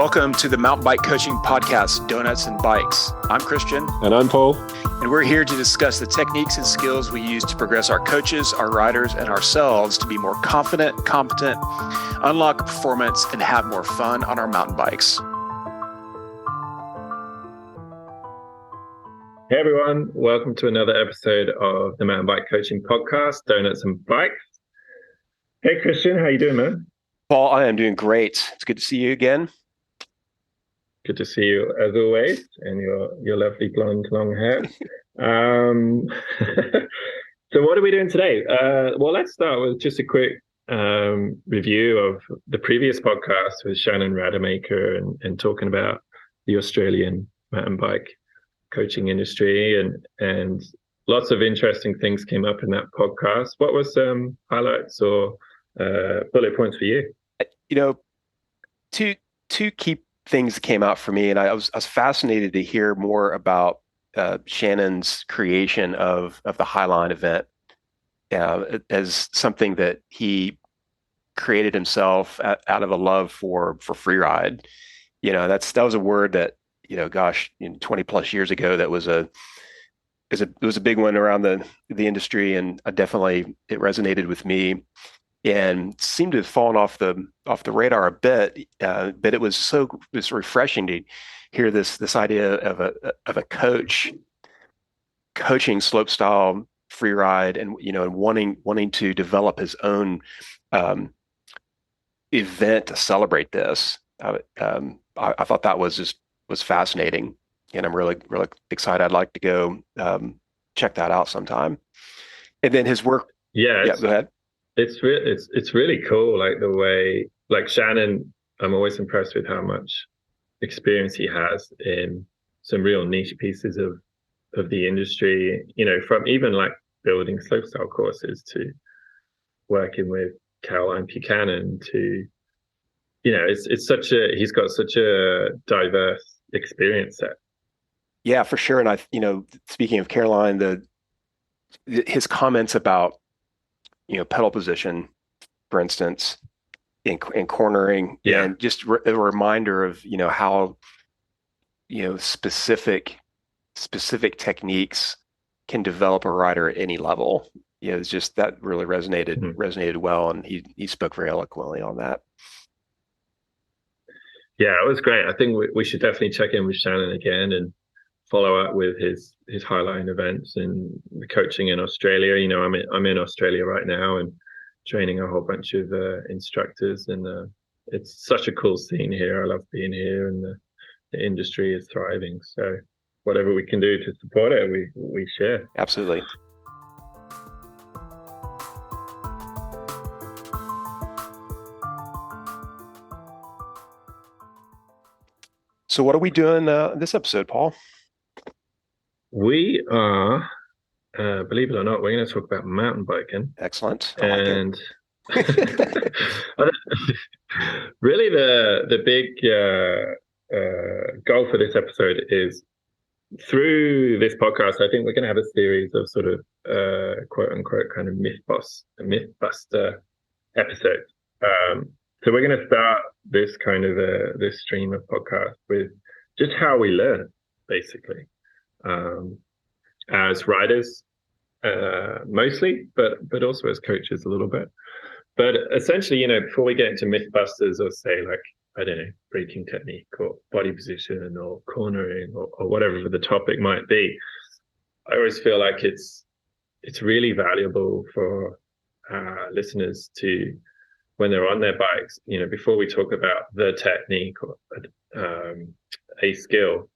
Welcome to the Mountain Bike Coaching Podcast, Donuts and Bikes. I'm Christian. And I'm Paul. And we're here to discuss the techniques and skills we use to progress our coaches, our riders, and ourselves to be more confident, competent, unlock performance, and have more fun on our mountain bikes. Hey everyone, welcome to another episode of the Mountain Bike Coaching Podcast, Donuts and Bikes. Hey Christian, how you doing, man? Paul, I am doing great. It's good to see you again. Good to see you as always, and your lovely blonde long hair. So what are we doing today? Well, let's start with just a quick review of the previous podcast with Shannon Rademacher and talking about the Australian mountain bike coaching industry, and lots of interesting things came up in that podcast. What was some highlights or bullet points for you? Two key things came out for me, and I was fascinated to hear more about Shannon's creation of the Highline event as something that he created himself out of a love for freeride. That was a word that 20 plus years ago that was a big one around the industry, and it resonated with me and seemed to have fallen off the radar a bit, but it was refreshing to hear this idea of a coach coaching slopestyle freeride and wanting to develop his own event to celebrate this. I thought that was fascinating, and I'm really excited. I'd like to go check that out sometime. And then his work. Yeah, go ahead. It's really cool, like the way, like Shannon, I'm always impressed with how much experience he has in some real niche pieces of the industry, from even like building slopestyle courses to working with Caroline Buchanan to, he's got such a diverse experience set. Yeah, for sure. And speaking of Caroline, his comments about pedal position, for instance, in cornering, and just a reminder of how specific techniques can develop a rider at any level. It's just that really resonated well, and he spoke very eloquently on that. Yeah, it was great. I think we should definitely check in with Shannon again and follow up with his Highline events and the coaching in Australia. I'm in Australia right now and training a whole bunch of instructors, and it's such a cool scene here. I love being here, and the industry is thriving. So whatever we can do to support it, we share. Absolutely. So what are we doing this episode, Paul? We are, believe it or not, we're going to talk about mountain biking. Excellent. And really the big goal for this episode is, through this podcast, I think we're going to have a series of sort of quote unquote kind of mythbuster episodes. So we're going to start this kind of this stream of podcasts with just how we learn, basically. As riders, mostly, but also as coaches a little bit. But essentially, before we get into mythbusters or say like, I don't know, braking technique or body position or cornering or whatever the topic might be, I always feel like it's really valuable for listeners to, when they're on their bikes, before we talk about the technique or a skill,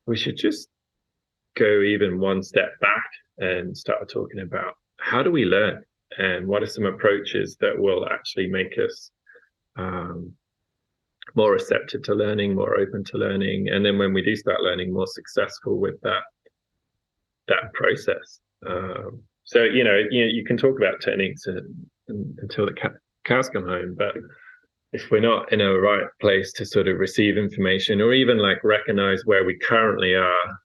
we should just go even one step back and start talking about how do we learn, and what are some approaches that will actually make us more receptive to learning, more open to learning, and then when we do start learning, more successful with that process. So you can talk about techniques until the cows come home, but if we're not in a right place to sort of receive information or even like recognize where we currently are,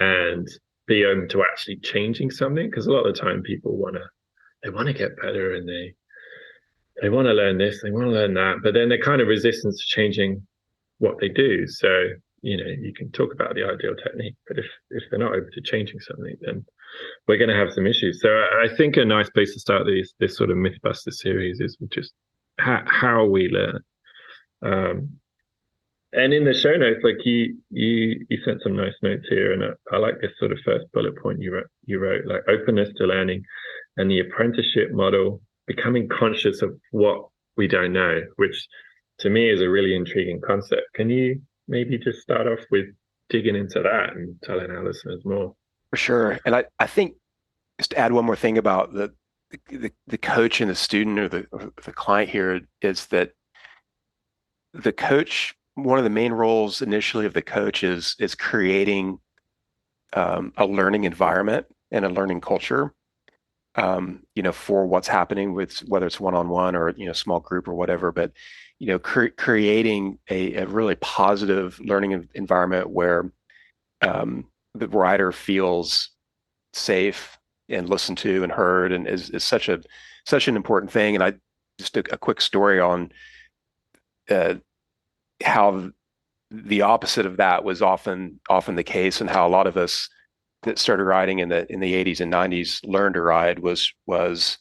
and be open to actually changing something, because a lot of the time people want to get better, and they want to learn this, they want to learn that, but then they're kind of resistant to changing what they do. So, you can talk about the ideal technique, but if they're not open to changing something, then we're going to have some issues. So I think a nice place to start this sort of MythBuster series is just how we learn. Um, and in the show notes, like you sent some nice notes here, and I like this sort of first bullet point you wrote like openness to learning, and the apprenticeship model, becoming conscious of what we don't know, which to me is a really intriguing concept. Can you maybe just start off with digging into that and telling our listeners more? For sure. And I think just to add one more thing about the coach and the student or the client here is that the coach, one of the main roles initially of the coach is creating a learning environment and a learning culture, for what's happening with whether it's one-on-one or small group or whatever. But creating a really positive learning environment where the rider feels safe and listened to and heard, and is such an important thing. And I just a quick story on uh, how the opposite of that was often the case, and how a lot of us that started riding in the 80s and 90s learned to ride was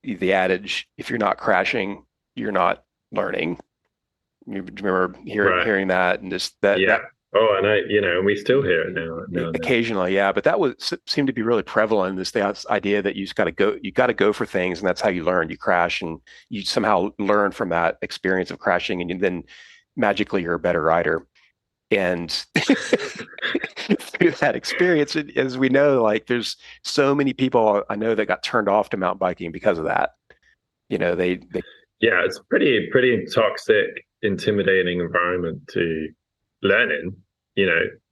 the adage, if you're not crashing, you're not learning. You remember Right. hearing that, and just that Yeah. Oh, and and we still hear it now and then. occasionally, yeah, but that was seemed to be really prevalent. This idea that you got to go for things, and that's how you learn. You crash, and you somehow learn from that experience of crashing, and then magically you're a better rider. And through that experience, as we know, like there's so many people I know that got turned off to mountain biking because of that. They Yeah, it's pretty toxic, intimidating environment to learn in.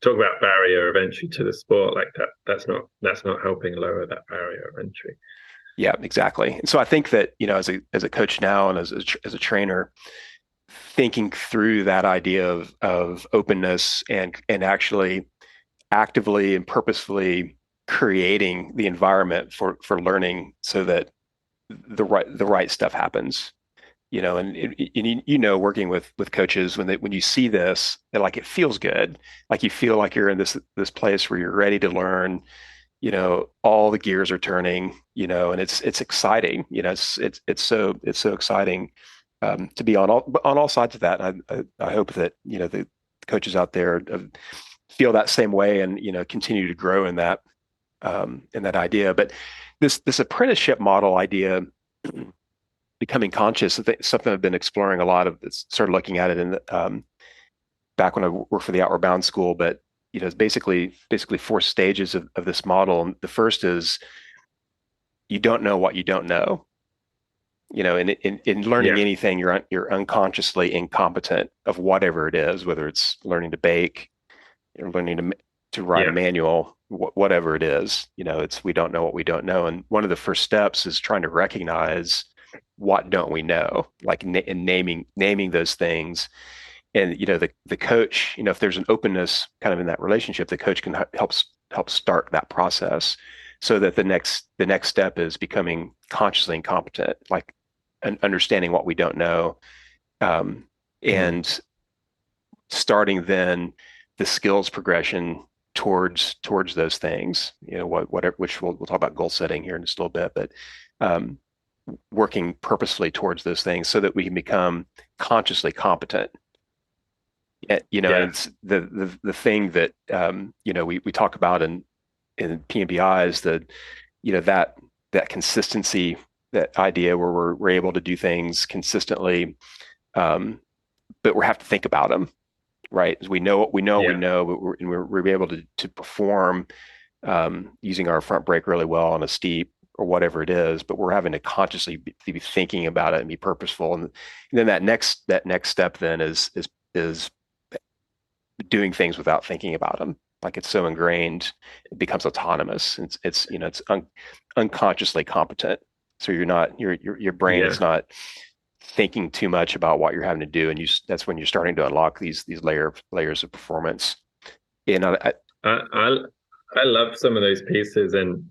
Talk about barrier of entry to the sport like that. That's not helping lower that barrier of entry. Yeah, exactly. And so I think that, as a coach now and as a trainer, thinking through that idea of openness and actually actively and purposefully creating the environment for learning so that the right stuff happens. And working with coaches, when you see this, like it feels good, like you feel like you're in this place where you're ready to learn. All the gears are turning, and it's exciting. It's so exciting, to be on all sides of that. And I hope that the coaches out there feel that same way, and continue to grow in that idea. But this apprenticeship model idea, becoming conscious, something I've been exploring a lot of. Started looking at it in back when I worked for the Outward Bound School. But it's basically four stages of this model. And the first is, you don't know what you don't know. In learning Yeah, anything, you're unconsciously incompetent of whatever it is, whether it's learning to bake, you're learning to ride a yeah, manual, whatever it is. It's we don't know what we don't know. And one of the first steps is trying to recognize what don't we know, like and naming those things. And the coach, if there's an openness kind of in that relationship, the coach can help start that process, so that the next step is becoming consciously incompetent, like understanding what we don't know, um, mhm, and starting then the skills progression towards those things. Whatever, which we'll talk about goal setting here in just a little bit, but um, working purposefully towards those things so that we can become consciously competent. And yeah, it's the thing that we talk about in PMBI is that consistency, that idea where we're able to do things consistently, um, but we have to think about them, right? As we know what we yeah, know, but we're able to perform, using our front brake really well on a steep or whatever it is, but we're having to consciously be thinking about it and be purposeful. And then that next step then is doing things without thinking about them. Like it's so ingrained, it becomes autonomous. It's unconsciously competent. So you're not your brain yeah. is not thinking too much about what you're having to do, and that's when you're starting to unlock these layers of performance. And I I love some of those pieces, and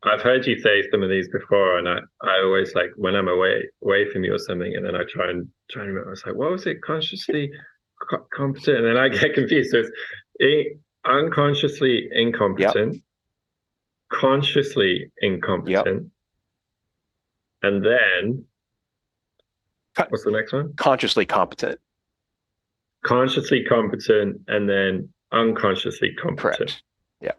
I've heard you say some of these before, and I always like when I'm away from you or something, and then I try and remember. I was like, what was it? Consciously competent, and then I get confused. So it's unconsciously Yep. incompetent, consciously Yep. incompetent, and then Co- what's the next one? Consciously competent. Consciously competent, and then unconsciously competent. Correct. Yeah,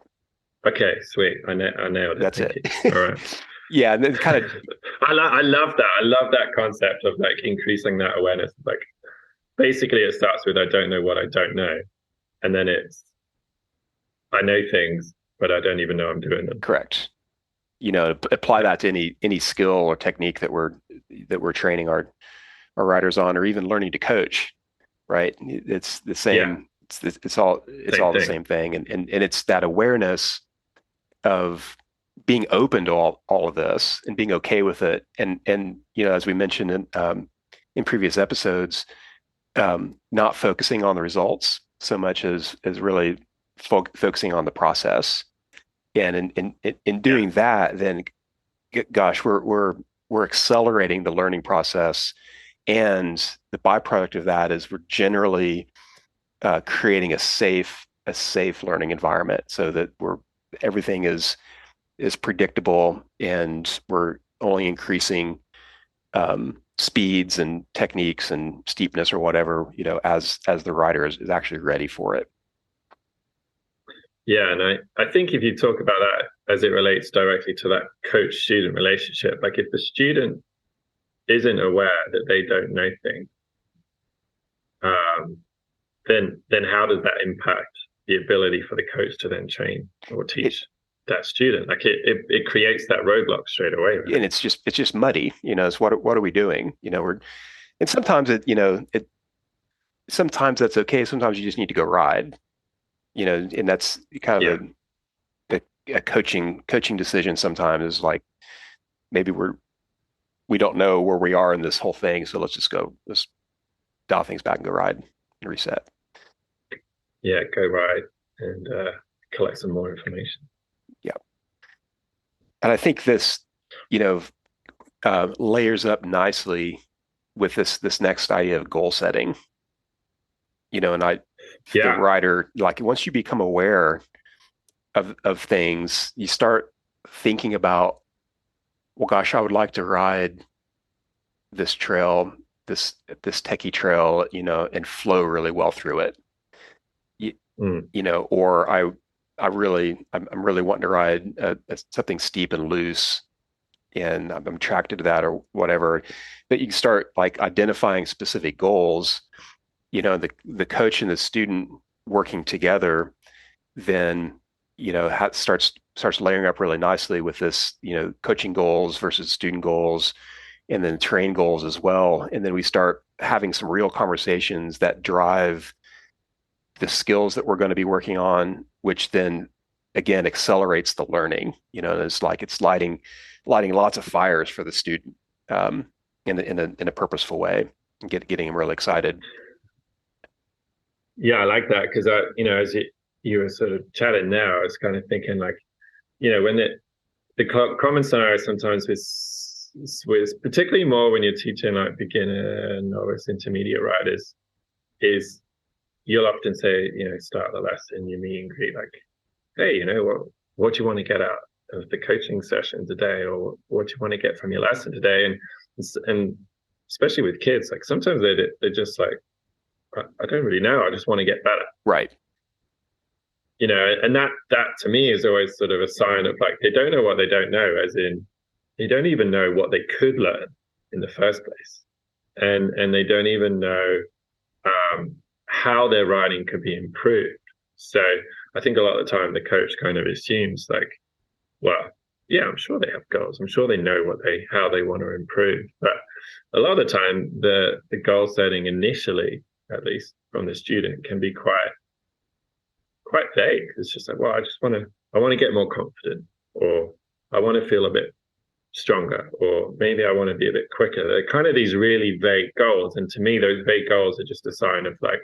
Okay, sweet. I nailed it. that's Thank it. you. All right. Yeah, and then kind of I love that. I love that concept of like increasing that awareness. Like basically, it starts with I don't know what I don't know, and then it's I know things, but I don't even know I'm doing them. correct. Apply Yeah, that to any skill or technique that we're training our riders on, or even learning to coach. Right? It's the yeah, same. It's all same the thing. same thing, and it's that awareness of being open to all of this and being okay with it. And as we mentioned in previous episodes, not focusing on the results so much as really focusing on the process. And in Yeah, doing that, then gosh, we're accelerating the learning process, and the byproduct of that is we're generally creating a safe learning environment so that everything is predictable, and we're only increasing speeds and techniques and steepness or whatever, as the rider is actually ready for it. yeah, and I think if you talk about that as it relates directly to that coach-student relationship, like if the student isn't aware that they don't know things, um, then how does that impact the ability for the coach to then train or It teach that student? Like it creates that roadblock straight away, and right? it's just muddy. It's what are we doing? And sometimes sometimes that's okay. Sometimes you just need to go ride. And that's kind Yeah, of a coaching decision. Sometimes is like maybe we don't know where we are in this whole thing, so let's dial things back and go ride and reset. yeah, go ride and collect some more information. Yeah, and I think this, you know, layers up nicely with this next idea of goal setting. And the Yeah, writer, like once you become aware of things, you start thinking about, well, gosh, I would like to ride this trail, this techie trail, and flow really well through it. You, mm, or I'm really wanting to ride something steep and loose, and I'm attracted to that or whatever. But you can start like identifying specific goals. The coach and the student working together, then starts layering up really nicely with this, coaching goals versus student goals, and then train goals as well. And then we start having some real conversations that drive the skills that we're going to be working on, which then again accelerates the learning. It's like it's lighting lots of fires for the student, in a purposeful way, and getting them really excited. yeah, I like that because as you were sort of chatting now, I was kind of thinking like, when the common scenario sometimes with particularly more when you're teaching like beginner, novice, intermediate riders is you'll often say, start the lesson, you meet and greet, like, hey, what do you want to get out of the coaching session today, or what do you want to get from your lesson today? And especially with kids, like sometimes they're just like, I don't really know, I just want to get better. Right. And that to me is always sort of a sign of like they don't know what they don't know, as in they don't even know what they could learn in the first place, and they don't even know how their writing could be improved. So I think a lot of the time the coach kind of assumes like, well, yeah, I'm sure they have goals. I'm sure they know how they want to improve. But a lot of the time the goal setting initially, at least from the student, can be quite vague. It's just like, well, I want to get more confident, or I want to feel a bit stronger, or maybe I want to be a bit quicker. They're kind of these really vague goals. And to me, those vague goals are just a sign of like,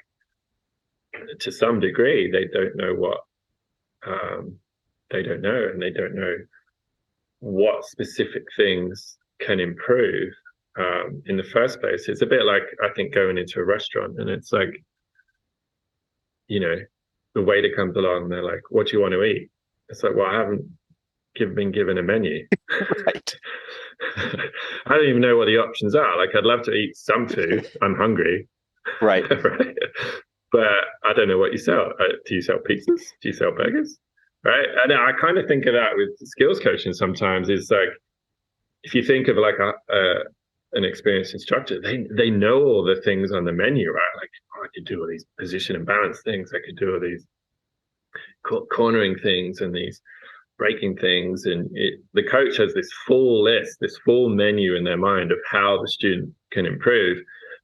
to some degree, they don't know what they don't know, and they don't know what specific things can improve in the first place. It's a bit like, I think, going into a restaurant and it's like, you know, the waiter comes along and they're like, what do you want to eat? It's like, well, I haven't been given a menu. Right. I don't even know what the options are. Like, I'd love to eat some food. I'm hungry. Right. Right? But I don't know what you sell. Do you sell pizzas? Do you sell burgers? Right? And I kind of think of that with skills coaching sometimes. Is like, if you think of like an experienced instructor, they know all the things on the menu, right? Like, oh, I could do all these position and balance things. I could do all these cornering things and these breaking things. And the coach has this full list, this full menu in their mind of how the student can improve.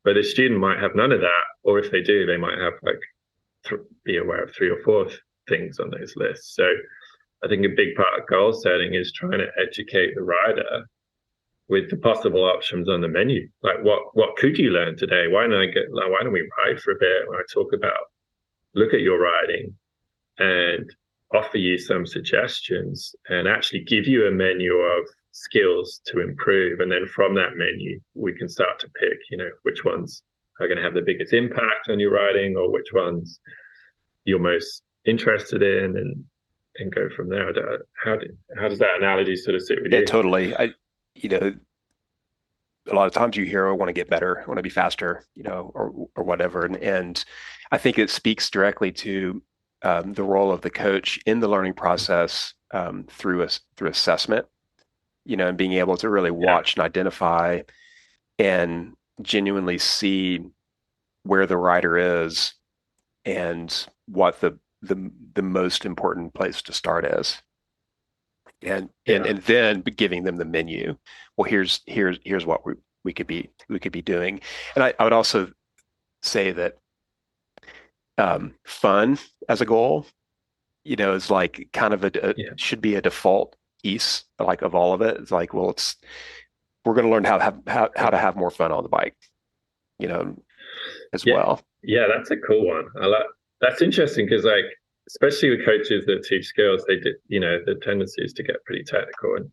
But the student might have none of that, or if they do, they might have like be aware of three or four things on those lists. So I think a big part of goal setting is trying to educate the rider with the possible options on the menu. Like, what could you learn today? Why don't we ride for a bit? When I talk about look at your riding and offer you some suggestions and actually give you a menu of skills to improve. And then from that menu, we can start to pick, which ones are going to have the biggest impact on your riding or which ones you're most interested in and go from there. How does that analogy sort of sit with Yeah, you? totally. You know, a lot of times you hear, I want to get better, I want to be faster, or whatever. And I think it speaks directly to the role of the coach in the learning process through assessment, and being able to really Yeah. watch and identify and genuinely see where the rider is and what the most important place to start is. And Yeah. and then giving them the menu. Well, here's what we could be doing. And I would also say that fun as a goal, is like kind of Yeah. should be a default piece like of all of it. It's like, well, we're going to learn how to have more fun on the bike, you know, as Yeah. well. Yeah, that's a cool one. That's interesting because like especially with coaches that teach skills, they did, the tendency is to get pretty technical and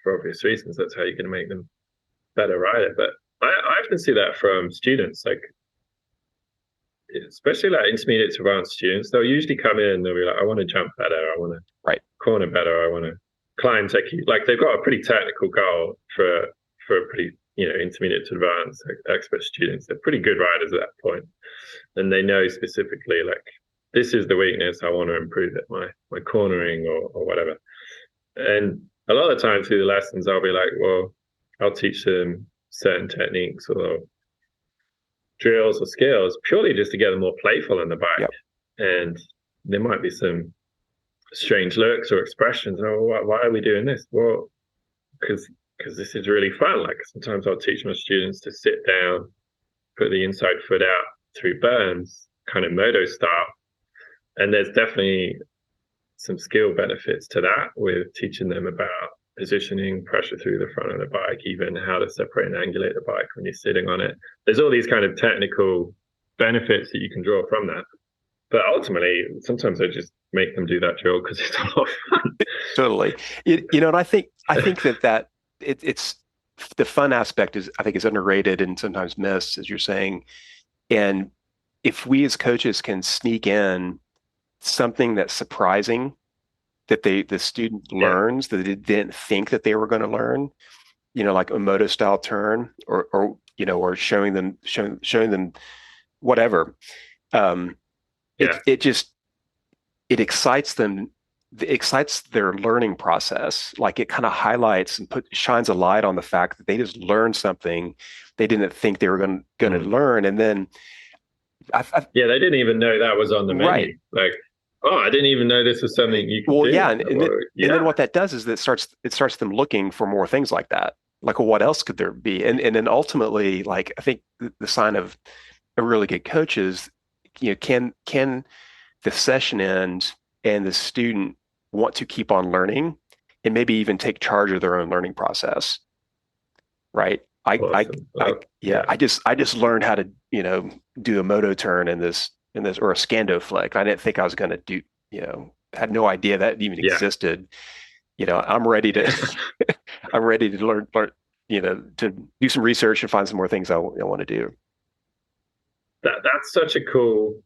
for obvious reasons, that's how you're going to make them better rider. But I often see that from students, like especially like intermediate to advanced students, they'll usually come in and they'll be like, I want to jump better, I want to Right. corner better, I want to climb techie. Like they've got a pretty technical goal for a pretty, intermediate to advanced expert students. They're pretty good riders at that point. And they know specifically like this is the weakness, I want to improve it, my cornering or whatever. And a lot of times through the lessons I'll be like, well, I'll teach them certain techniques or drills or skills purely just to get them more playful on the bike. Yep. And there might be some strange looks or expressions. Oh, why are we doing this? Well, because this is really fun. Like sometimes I'll teach my students to sit down, put the inside foot out through berms, kind of moto style. And there's definitely some skill benefits to that with teaching them about positioning, pressure through the front of the bike, even how to separate and angulate the bike when you're sitting on it. There's all these kind of technical benefits that you can draw from that. But ultimately, sometimes I just make them do that drill because it's a lot of fun. Totally. And I think that it's the fun aspect I think is underrated and sometimes missed, as you're saying. And if we as coaches can sneak in something that's surprising that the student Yeah. learns that they didn't think that they were going to learn, like a moto style turn or showing them whatever. Um, Yeah. it excites them. It excites their learning process. Like it kind of highlights and shines a light on the fact that they just learned something they didn't think they were going to learn. And then yeah, they didn't even know that was on the right. menu. Like, oh, I didn't even know this was something you could Well, do. yeah, and then what that does is that it starts them looking for more things like that. Like, well, what else could there be? And then ultimately, like I think the sign of a really good coach is, can the session end and the student want to keep on learning and maybe even take charge of their own learning process, right? Awesome. Yeah, I just learned how to, do a moto turn in this or a scando flick. I didn't think I was going to do, had no idea that even Yeah. existed. I'm ready to I'm ready to learn, to do some research and find some more things I want to do. That's such a cool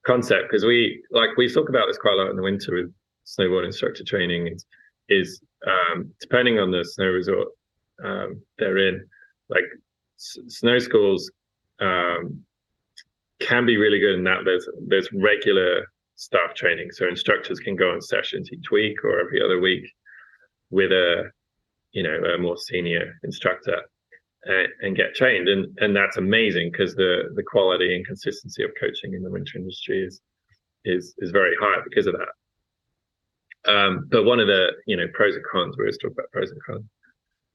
concept because we talk about this quite a lot in the winter with snowboard instructor training is depending on the snow resort they're in, like snow schools um, can be really good in that there's regular staff training, so instructors can go on sessions each week or every other week with a more senior instructor and get trained, and that's amazing because the quality and consistency of coaching in the winter industry is very high because of that. But one of the pros and cons, we always talk about pros and cons.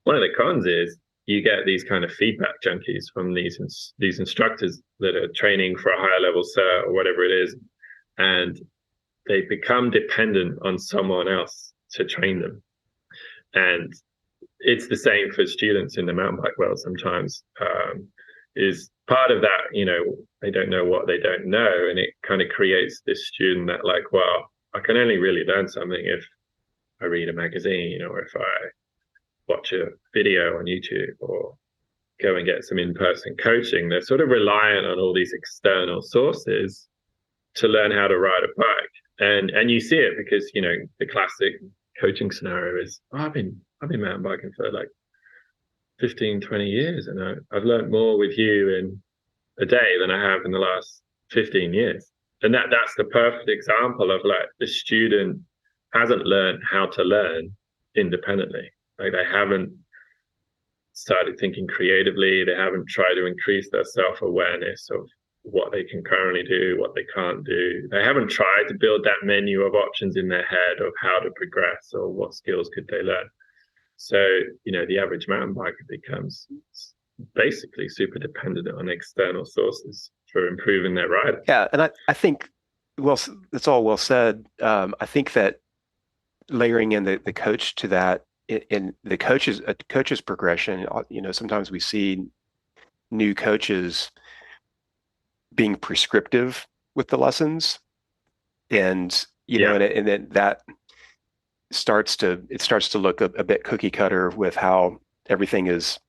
One of the cons is you get these kind of feedback junkies from these instructors that are training for a higher level cert or whatever it is, and they become dependent on someone else to train them. And it's the same for students in the mountain bike world sometimes. Is part of that, they don't know what they don't know, and it kind of creates this student that like, well, I can only really learn something if I read a magazine or if I watch a video on YouTube or go and get some in-person coaching. They're sort of reliant on all these external sources to learn how to ride a bike. And you see it because, the classic coaching scenario is, oh, I've been mountain biking for like 15, 20 years, and I've learned more with you in a day than I have in the last 15 years. And that's the perfect example of like the student hasn't learned how to learn independently. Like they haven't started thinking creatively. They haven't tried to increase their self-awareness of what they can currently do, what they can't do. They haven't tried to build that menu of options in their head of how to progress or what skills could they learn. So, the average mountain biker becomes basically super dependent on external sources for improving their riding. Yeah, and I think, well, it's all well said. I think that layering in the coach to that in the coach's progression, sometimes we see new coaches being prescriptive with the lessons, and Yeah, and then that starts to look a bit cookie cutter with how everything is,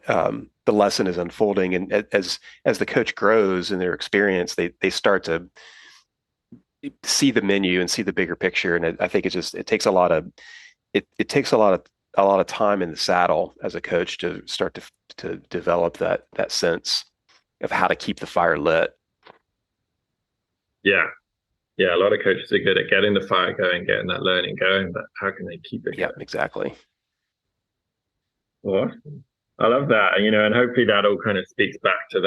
the lesson is unfolding, and as the coach grows in their experience, they start to see the menu and see the bigger picture. And I think it takes it takes a lot of time in the saddle as a coach to start to develop that sense of how to keep the fire lit. yeah, yeah. A lot of coaches are good at getting the fire going, getting that learning going, but how can they keep it Yeah, going? exactly. Awesome. I love that. And hopefully that all kind of speaks back to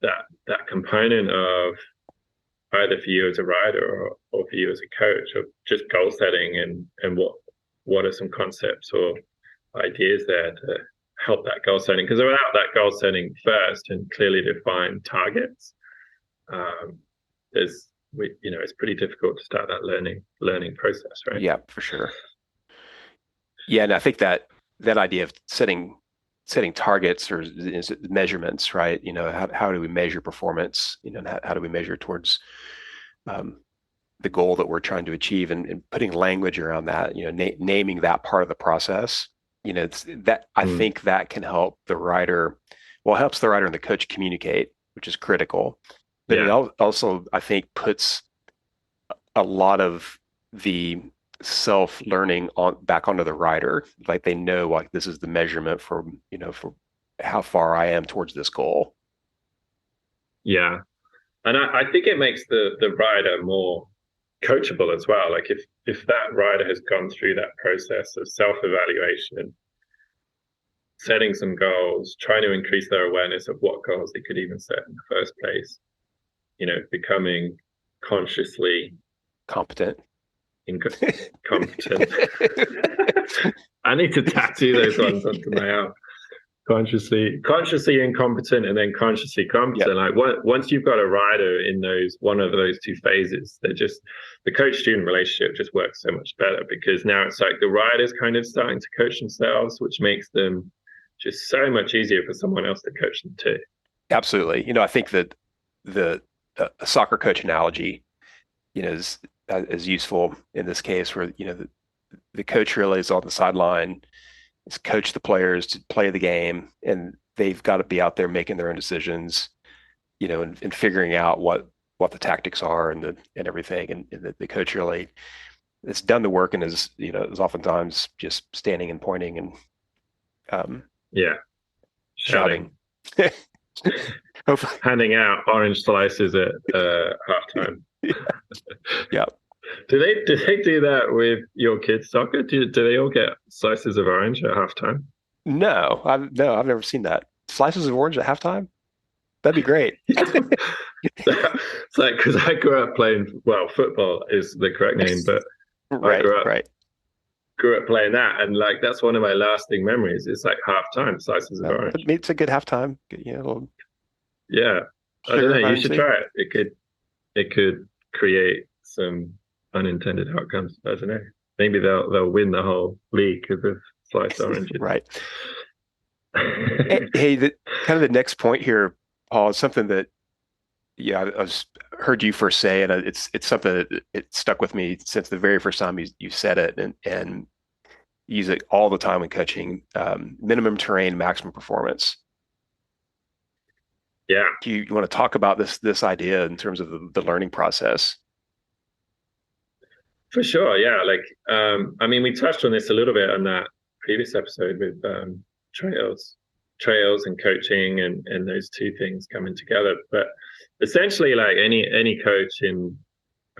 that component of either for you as a rider or for you as a coach of just goal setting and what are some concepts or ideas there to help that goal setting. Because without that goal setting first and clearly defined targets, it's pretty difficult to start that learning process, right? Yeah, for sure. Yeah, and I think that idea of setting targets or measurements, right? How do we measure performance? And how do we measure towards, um, the goal that we're trying to achieve, and putting language around that, naming that part of the process. It's that I Mm. think that can help the rider, well, helps the rider and the coach communicate, which is critical. But it Yeah, also, I think, puts a lot of the self-learning on back onto the rider. Like they know, like, this is the measurement for how far I am towards this goal. yeah. And I think it makes the rider more coachable as well. Like if that rider has gone through that process of self-evaluation, setting some goals, trying to increase their awareness of what goals they could even set in the first place, becoming consciously Competent. competent. I need to tattoo those ones onto my arm. Consciously incompetent, and then consciously Yep, competent. Like once you've got a rider in one of those two phases, the coach student relationship just works so much better because now it's like the rider's kind of starting to coach themselves, which makes them just so much easier for someone else to coach them too. absolutely. I think that the soccer coach analogy, is as useful in this case, where the coach really is on the sideline, is coach the players to play the game, and they've got to be out there making their own decisions, and figuring out what the tactics are and everything, and the coach really has done the work and is oftentimes just standing and pointing and Yeah, shouting. shouting, Hopefully, handing out orange slices at halftime. yeah. Do they do that with your kids' soccer? Do they all get slices of orange at halftime? No, I've never seen that. Slices of orange at halftime? That'd be great. It's like because I grew up playing, well, football is the correct name, but I Right, right. grew up playing that, and like that's one of my lasting memories. It's like halftime slices of Well, orange. it's a good halftime. A little Yeah, I don't sugar know. if I You didn't should see. try it. It could create some unintended outcomes. I don't know. Maybe they'll win the whole league because of sliced oranges. Right. Hey, kind of the next point here, Paul, is something that I was heard you first say, and it's something that it stuck with me since the very first time you said it, and use it all the time when coaching. Minimum terrain, maximum performance. Yeah, You want to talk about this idea in terms of the learning process? for sure. Yeah, like I mean, we touched on this a little bit on that previous episode with trails, trails and coaching, and those two things coming together. But essentially, like any coach in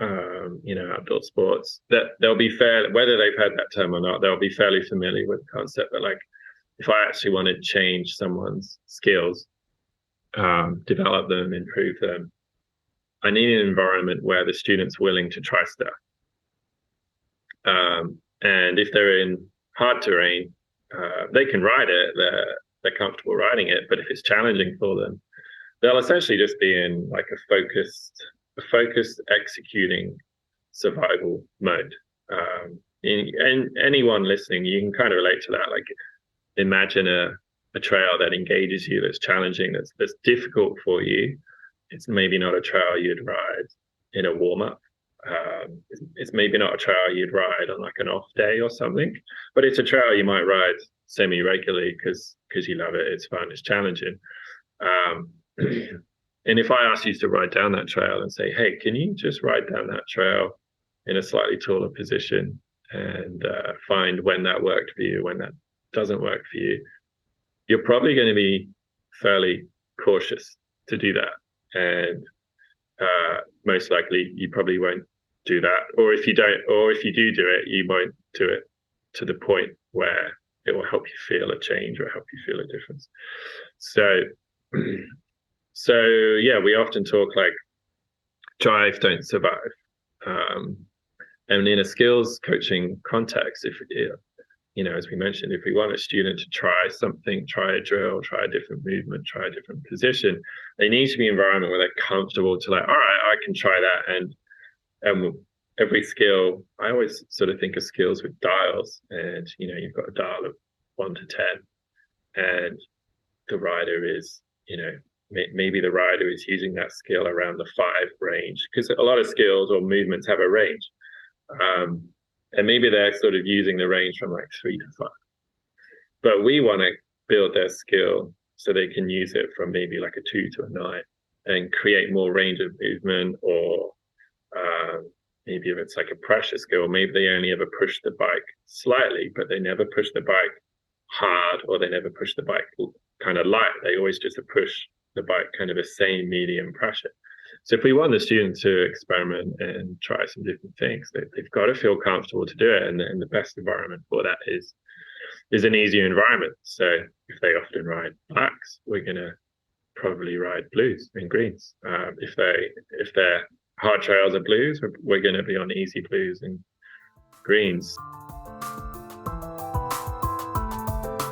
outdoor sports, that they'll be fair, whether they've had that term or not, they'll be fairly familiar with the concept that like if I actually want to change someone's skills, develop them, improve them, I need an environment where the student's willing to try stuff. And if they're in hard terrain, they can ride it. They're comfortable riding it. But if it's challenging for them, they'll essentially just be in like a focused executing survival mode. And anyone listening, you can kind of relate to that. Like imagine a trail that engages you, that's challenging, that's difficult for you. It's maybe not a trail you'd ride in a warm up. It's maybe not a trail you'd ride on like an off day or something, but it's a trail you might ride semi regularly because you love it. It's fun. It's challenging. Um, and if I asked you to ride down that trail and say, "Hey, can you just ride down that trail in a slightly taller position and find when that worked for you, when that doesn't work for you," you're probably going to be fairly cautious to do that, and most likely you probably won't do that, or if you don't, or if you do it, you won't do it to the point where it will help you feel a change or help you feel a difference. So so yeah, we often talk like drive, don't survive. And in a skills coaching context, if as we mentioned, if we want a student to try something, try a drill, try a different movement, try a different position, they need to be an environment where they're comfortable to like, all right, I can try that. And every skill, I always sort of think of skills with dials, and you've got a dial of 1 to 10, and the rider is, maybe the rider is using that skill around the 5 range, because a lot of skills or movements have a range. And maybe they're sort of using the range from like 3 to 5. But we want to build their skill so they can use it from maybe like a 2 to a 9 and create more range of movement, or maybe if it's like a pressure skill, maybe they only ever push the bike slightly, but they never push the bike hard, or they never push the bike kind of light. They always just push the bike kind of the same medium pressure. So if we want the student to experiment and try some different things, they've got to feel comfortable to do it. And the best environment for that is an easier environment. So if they often ride blacks, we're going to probably ride blues and greens. If their hard trails are blues, we're going to be on easy blues and greens.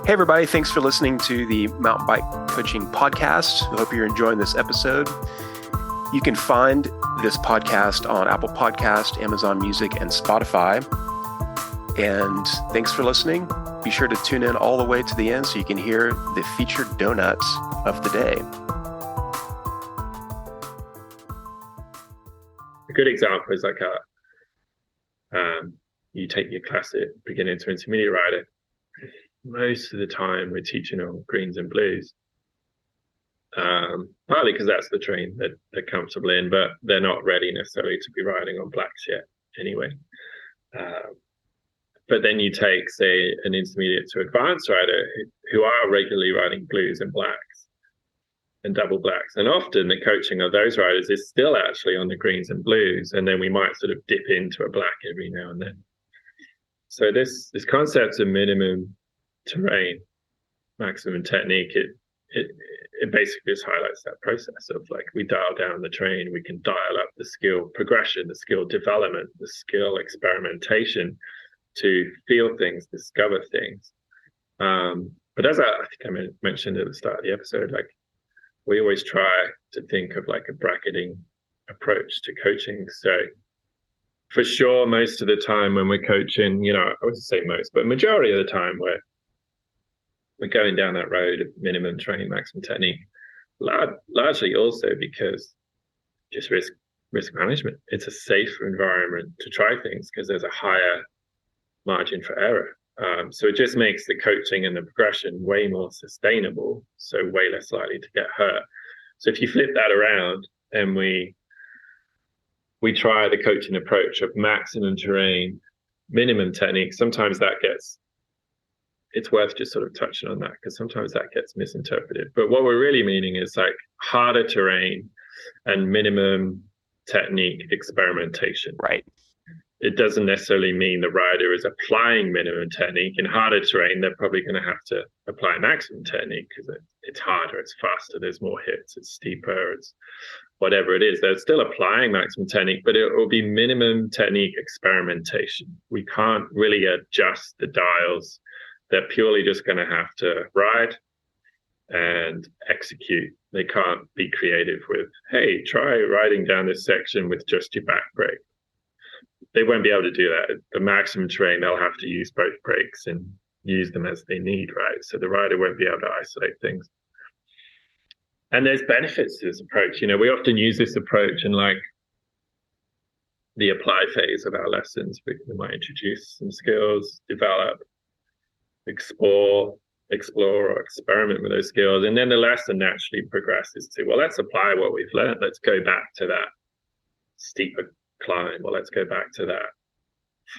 Hey, everybody. Thanks for listening to the Mountain Bike Coaching Podcast. I hope you're enjoying this episode. You can find this podcast on Apple Podcast, Amazon Music, and Spotify. And thanks for listening. Be sure to tune in all the way to the end so you can hear the featured donuts of the day. A good example is like you take your classic beginner to intermediate rider, most of the time we're teaching on greens and blues. Partly because that's the terrain that they're comfortable in, but they're not ready necessarily to be riding on blacks yet anyway. But then you take, say, an intermediate to advanced rider who are regularly riding blues and blacks and double blacks. And often the coaching of those riders is still actually on the greens and blues. And then we might sort of dip into a black every now and then. So this concept of minimum terrain, maximum technique, it basically just highlights that process of like we dial down the terrain, we can dial up the skill progression, the skill development, the skill experimentation to feel things, discover things. But as I think I mentioned at the start of the episode, like we always try to think of like a bracketing approach to coaching. So for sure, most of the time when we're coaching, I wouldn't say most, but majority of the time we're going down that road of minimum training, maximum technique, largely also because just risk management. It's a safer environment to try things because there's a higher margin for error. So it just makes the coaching and the progression way more sustainable, so way less likely to get hurt. So if you flip that around and we try the coaching approach of maximum terrain, minimum technique, sometimes it's worth just sort of touching on that because sometimes that gets misinterpreted. But what we're really meaning is like harder terrain and minimum technique experimentation. Right. It doesn't necessarily mean the rider is applying minimum technique. In harder terrain, they're probably going to have to apply maximum technique because it's harder, it's faster, there's more hits, it's steeper, it's whatever it is. They're still applying maximum technique, but it will be minimum technique experimentation. We can't really adjust the dials. They're purely just going to have to ride and execute. They can't be creative with, hey, try riding down this section with just your back brake. They won't be able to do that. The maximum terrain, they'll have to use both brakes and use them as they need, right? So the rider won't be able to isolate things. And there's benefits to this approach. We often use this approach in like the apply phase of our lessons. We might introduce some skills, develop, explore or experiment with those skills. And then the lesson naturally progresses to, well, let's apply what we've learned. Let's go back to that steeper climb, or let's go back to that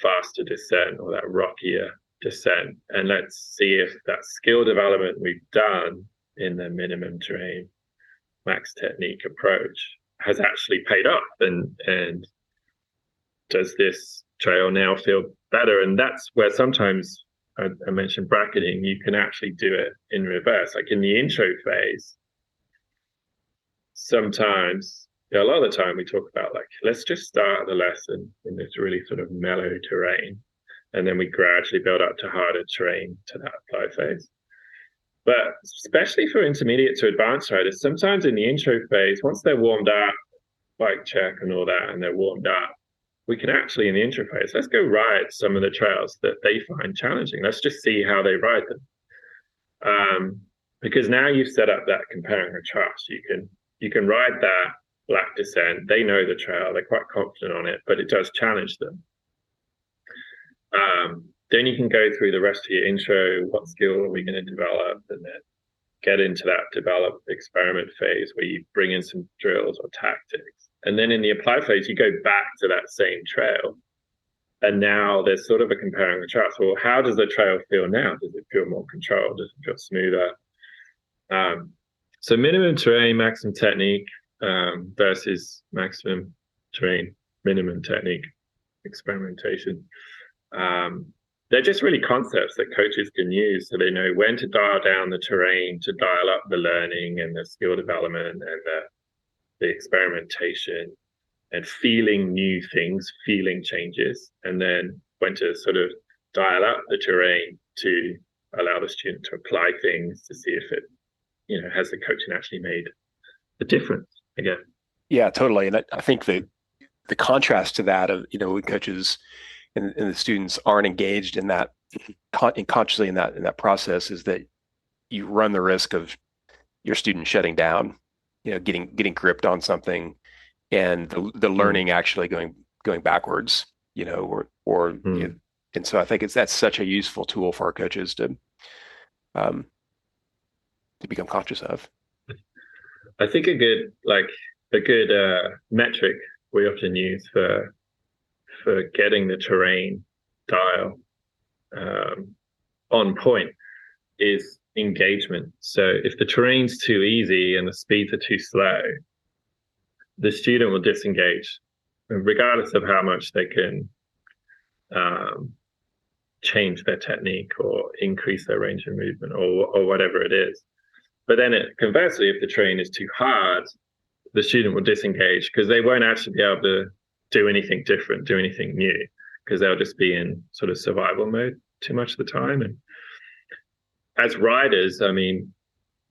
faster descent or that rockier descent. And let's see if that skill development we've done in the minimum terrain, max technique approach has actually paid off. And does this trail now feel better? And that's where sometimes I mentioned bracketing, you can actually do it in reverse. Like in the intro phase, sometimes, a lot of the time we talk about like, let's just start the lesson in this really sort of mellow terrain. And then we gradually build up to harder terrain to that apply phase. But especially for intermediate to advanced riders, sometimes in the intro phase, once they're warmed up, bike check and all that, and they're warmed up, we can actually, in the intro phase, let's go ride some of the trails that they find challenging. Let's just see how they ride them. Because now you've set up that compare and contrast. You can ride that black descent. They know the trail. They're quite confident on it, but it does challenge them. Then you can go through the rest of your intro. What skill are we going to develop? And then get into that develop experiment phase where you bring in some drills or tactics. And then in the apply phase, you go back to that same trail. And now there's sort of a compare and contrast. Well, how does the trail feel now? Does it feel more controlled? Does it feel smoother? So minimum terrain, maximum technique versus maximum terrain, minimum technique experimentation. They're just really concepts that coaches can use so they know when to dial down the terrain, to dial up the learning and the skill development and the experimentation and feeling new things, feeling changes, and then when to sort of dial up the terrain to allow the student to apply things to see if it, has the coaching actually made a difference again. Yeah, totally. And I think the contrast to that of, when coaches and the students aren't engaged in that consciously in that process is that you run the risk of your student shutting down, getting gripped on something and the learning actually going backwards. or Mm. and so I think that's such a useful tool for our coaches um, to become conscious of. I think a good metric we often use for getting the terrain dial um, on point is engagement. So if the terrain's too easy and the speeds are too slow, the student will disengage, regardless of how much they can um, change their technique or increase their range of movement or whatever it is. But then conversely, if the terrain is too hard, the student will disengage because they won't actually be able to do anything different, do anything new, because they'll just be in sort of survival mode too much of the time. And as riders, I mean,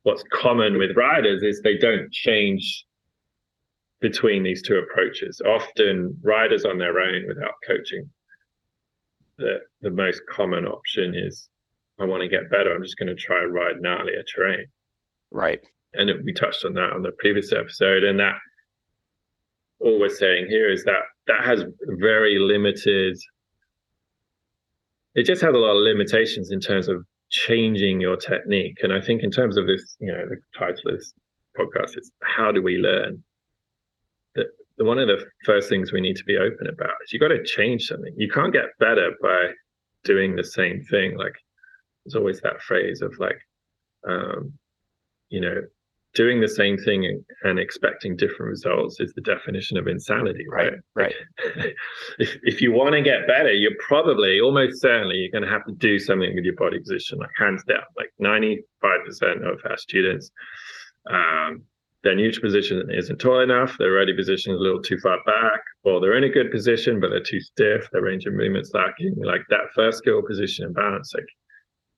what's common with riders is they don't change between these two approaches. Often, riders on their own without coaching, the most common option is, I want to get better. I'm just going to try and ride gnarlier terrain. Right. And we touched on that on the previous episode. And that all we're saying here is that that has very limited, it just has a lot of limitations in terms of changing your technique. And I think in terms of this, the title of this podcast is how do we learn? That one of the first things we need to be open about is you got to change something. You can't get better by doing the same thing. Like there's always that phrase of like, um, you know, doing the same thing and expecting different results is the definition of insanity, right? Right. Like, if you want to get better, you're probably almost certainly you're going to have to do something with your body position, like hands down. Like 95% of our students, their neutral position isn't tall enough, their ready position is a little too far back, or they're in a good position but they're too stiff, their range of movement's lacking. Like that first skill, position, and balance, like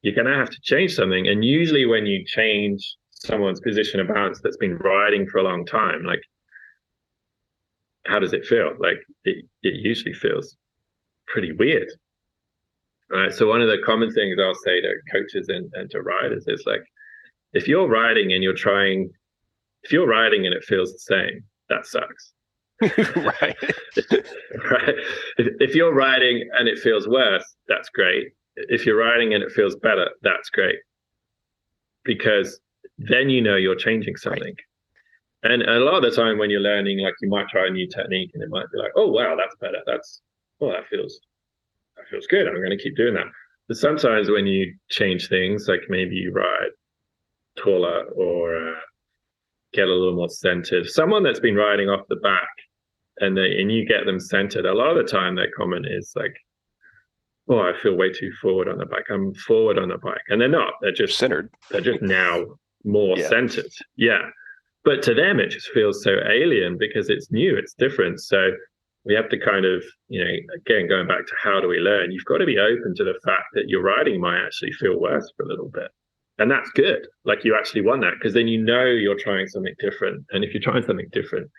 you're going to have to change something. And usually when you change someone's position of balance that's been riding for a long time, like how does it feel? Like it usually feels pretty weird. So one of the common things I'll say to coaches and to riders is like, if you're riding and if you're riding and it feels the same, that sucks. Right. Right? If you're riding and it feels worse, that's great. If you're riding and it feels better, that's great. Because then you're changing something. Right. And a lot of the time when you're learning, like you might try a new technique and it might be like, oh wow, that's better. That feels good. I'm going to keep doing that. But sometimes when you change things, like maybe you ride taller or get a little more centered, someone that's been riding off the back and you get them centered, a lot of the time their comment is like, oh, I feel way too forward on the bike. I'm forward on the bike. And they're not. Centered. They're just now more Yeah. centered. Yeah. But to them, it just feels so alien because it's new, it's different. So we have to kind of, again, going back to how do we learn, you've got to be open to the fact that your riding might actually feel worse for a little bit. And that's good. Like you actually want that because then you're trying something different. And if you're trying something different,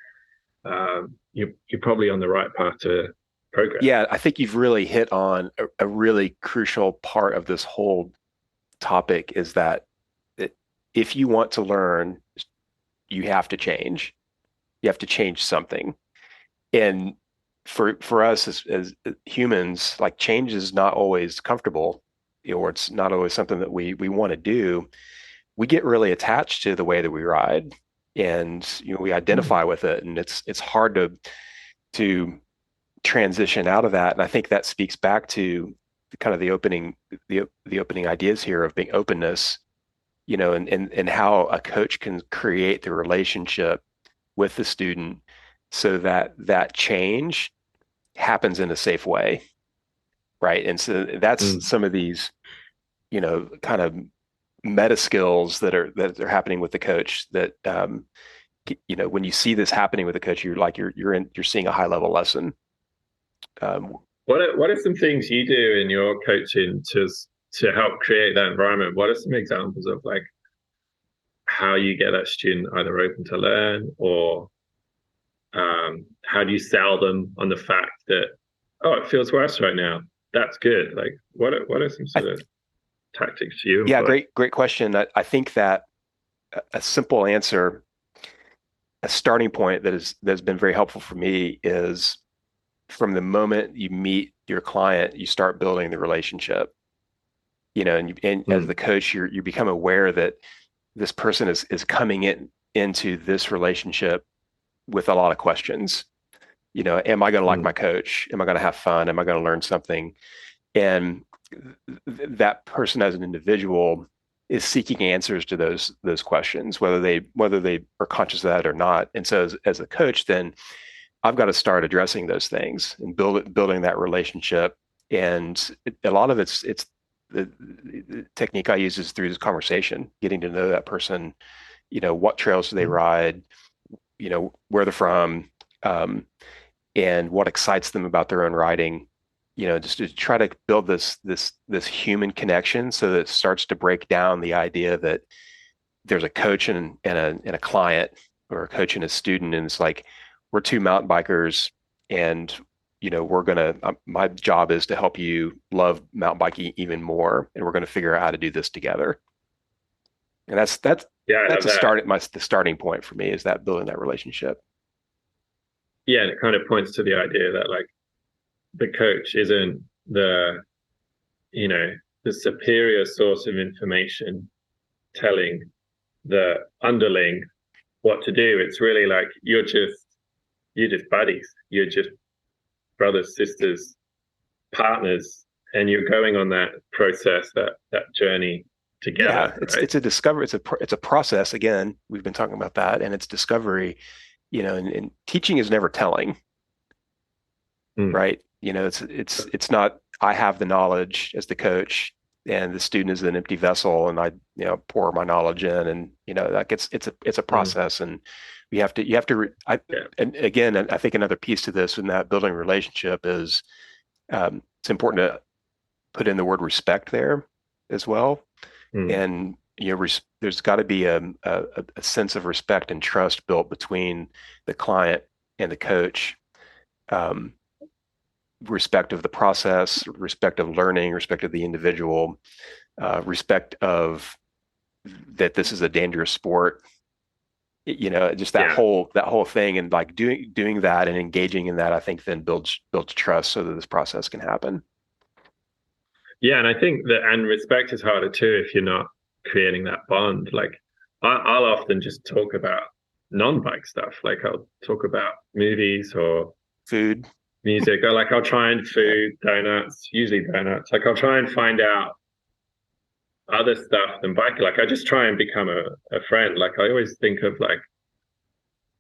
you're probably on the right path to progress. Yeah, I think you've really hit on a really crucial part of this whole topic is that if you want to learn, you have to change. You have to change something. And for us as humans, like change is not always comfortable, or it's not always something that we want to do. We get really attached to the way that we ride, and we identify with it, and it's hard to transition out of that. And I think that speaks back to kind of the opening ideas here of being openness, and how a coach can create the relationship with the student so that that change happens in a safe way, right? And so that's some of these, kind of meta skills that are happening with the coach that when you see this happening with the coach, you're seeing a high level lesson. What are some things you do in your coaching to help create that environment? What are some examples of like how you get that student either open to learn or how do you sell them on the fact that, oh, it feels worse right now? That's good. Like what are some sort of tactics you employ? Yeah, great question. I think that a simple answer, a starting point that's been very helpful for me is from the moment you meet your client, you start building the relationship, and as the Mm, coach, you become aware that this person is coming into this relationship with a lot of questions. Am I going to like my mm, coach? Am I going to have fun? Am I going to learn something? And that person as an individual is seeking answers to those questions, whether they are conscious of that or not. And so as a coach, then I've got to start addressing those things and building that relationship. And a lot of it's the technique I use is through this conversation, getting to know that person. What trails do they mm. ride? Where they're from, um, and what excites them about their own riding. Just to try to build this human connection, so that it starts to break down the idea that there's a coach and a client, or a coach and a student, and it's like we're two mountain bikers, and we're gonna. My job is to help you love mountain biking even more, and we're gonna figure out how to do this together. And Yeah, I that's love that. the starting point for me, is that building that relationship. Yeah, and it kind of points to the idea that like the coach isn't the, you know, the superior source of information telling the underling what to do. It's really like you're just buddies. You're just brothers, sisters, partners, and you're going on that process, that journey Yeah, together, it's right? it's a discovery. It's a process. Again, we've been talking about that, and it's discovery. And teaching is never telling, Mm, right? It's not I have the knowledge as the coach, and the student is an empty vessel, and I pour my knowledge in, and that gets it's a mm, process, and you have to. yeah. And again, I think another piece to this in that building relationship is, it's important to put in the word respect there as well. Mm, And there's got to be a sense of respect and trust built between the client and the coach. Um, Respect of the process, respect of learning, respect of the individual, respect of that this is a dangerous sport. Just that yeah. whole thing, and like doing that and engaging in that, I think then builds trust so that this process can happen. Yeah, and I think that, and respect is harder too if you're not creating that bond. Like I'll often just talk about non-bike stuff. Like I'll talk about movies or Food, music, or like I'll try and yeah, food, donuts, usually donuts. Like I'll try and find out other stuff than bike. Like I just try and become a friend. Like I always think of like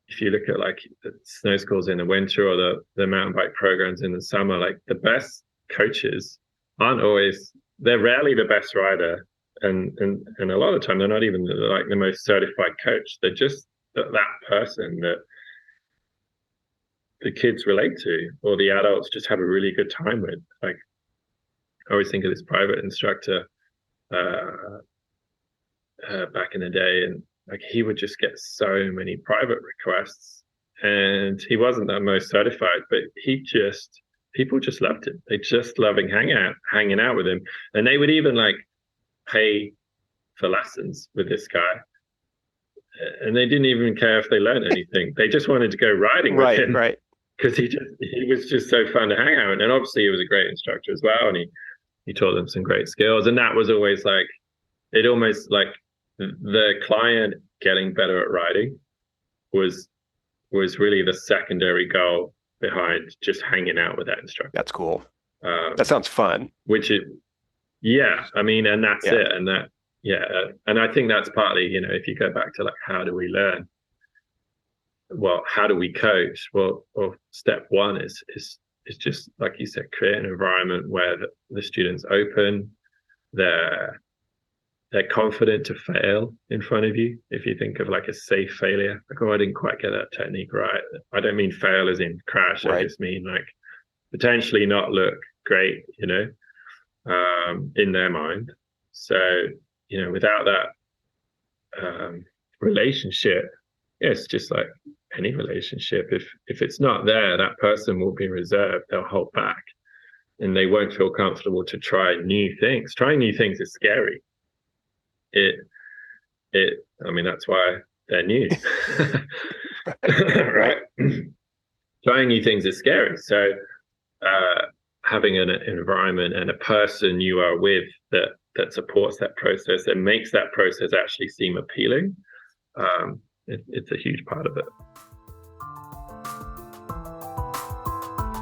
if you look at like the snow schools in the winter or the mountain bike programs in the summer, like the best coaches aren't always they're rarely the best rider. And a lot of the time they're not even like the most certified coach. They're just that person that the kids relate to or the adults just have a really good time with. Like I always think of this private instructor uh, back in the day, and like he would just get so many private requests, and he wasn't that most certified, but he just people just loved him. They just loving hanging out with him, and they would even like pay for lessons with this guy, and they didn't even care if they learned anything. They just wanted to go riding with right, him right. because he was just so fun to hang out with, and obviously he was a great instructor as well, and he taught them some great skills, and that was always like it almost like the client getting better at riding was was really the secondary goal behind just hanging out with that instructor. That's cool. That Um, sounds fun. which it, yeah, I mean, and that's Yeah, it, and that, yeah, and I think that's partly, if you go back to like how do we learn? Well, how do we coach? Well, step one is just like you said, create an environment where the students open, they're they're confident to fail in front of you. If you think of like a safe failure, like, oh, I didn't quite get that technique right. I don't mean fail as in crash. I right. just mean like potentially not look great, in their mind. So, without that relationship, yeah, it's just like any relationship. If it's not there, that person will be reserved. They'll hold back and they won't feel comfortable to try new things. Trying new things is scary. It I mean, that's why they're new. Right, Right. Trying new things is scary. So having an environment and a person you are with that supports that process and makes that process actually seem appealing, it's a huge part of it.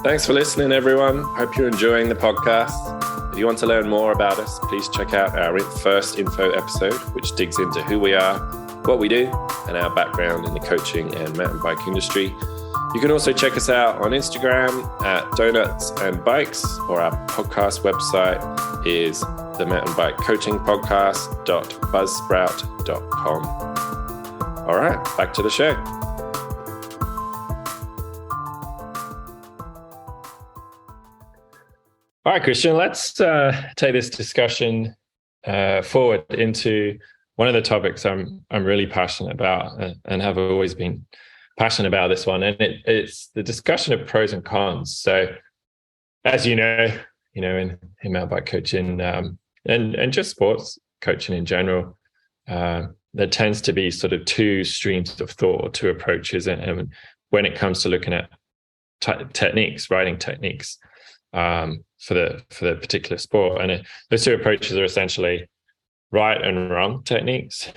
Thanks for listening, everyone. Hope you're enjoying the podcast. If you want to learn more about us, please check out our first info episode, which digs into who we are, what we do, and our background in the coaching and mountain bike industry. You can also check us out on Instagram at Donuts and Bikes, or our podcast website is the mountain bike coaching podcast.buzzsprout.com. All right, back to the show. All right, Christian, let's take this discussion forward into one of the topics I'm really passionate about and have always been passionate about this one, and it's the discussion of pros and cons. So, as you know, in mountain bike coaching and just sports coaching in general, there tends to be sort of two streams of thought or two approaches, and when it comes to looking at techniques, riding techniques. For the particular sport, and those two approaches are essentially right and wrong techniques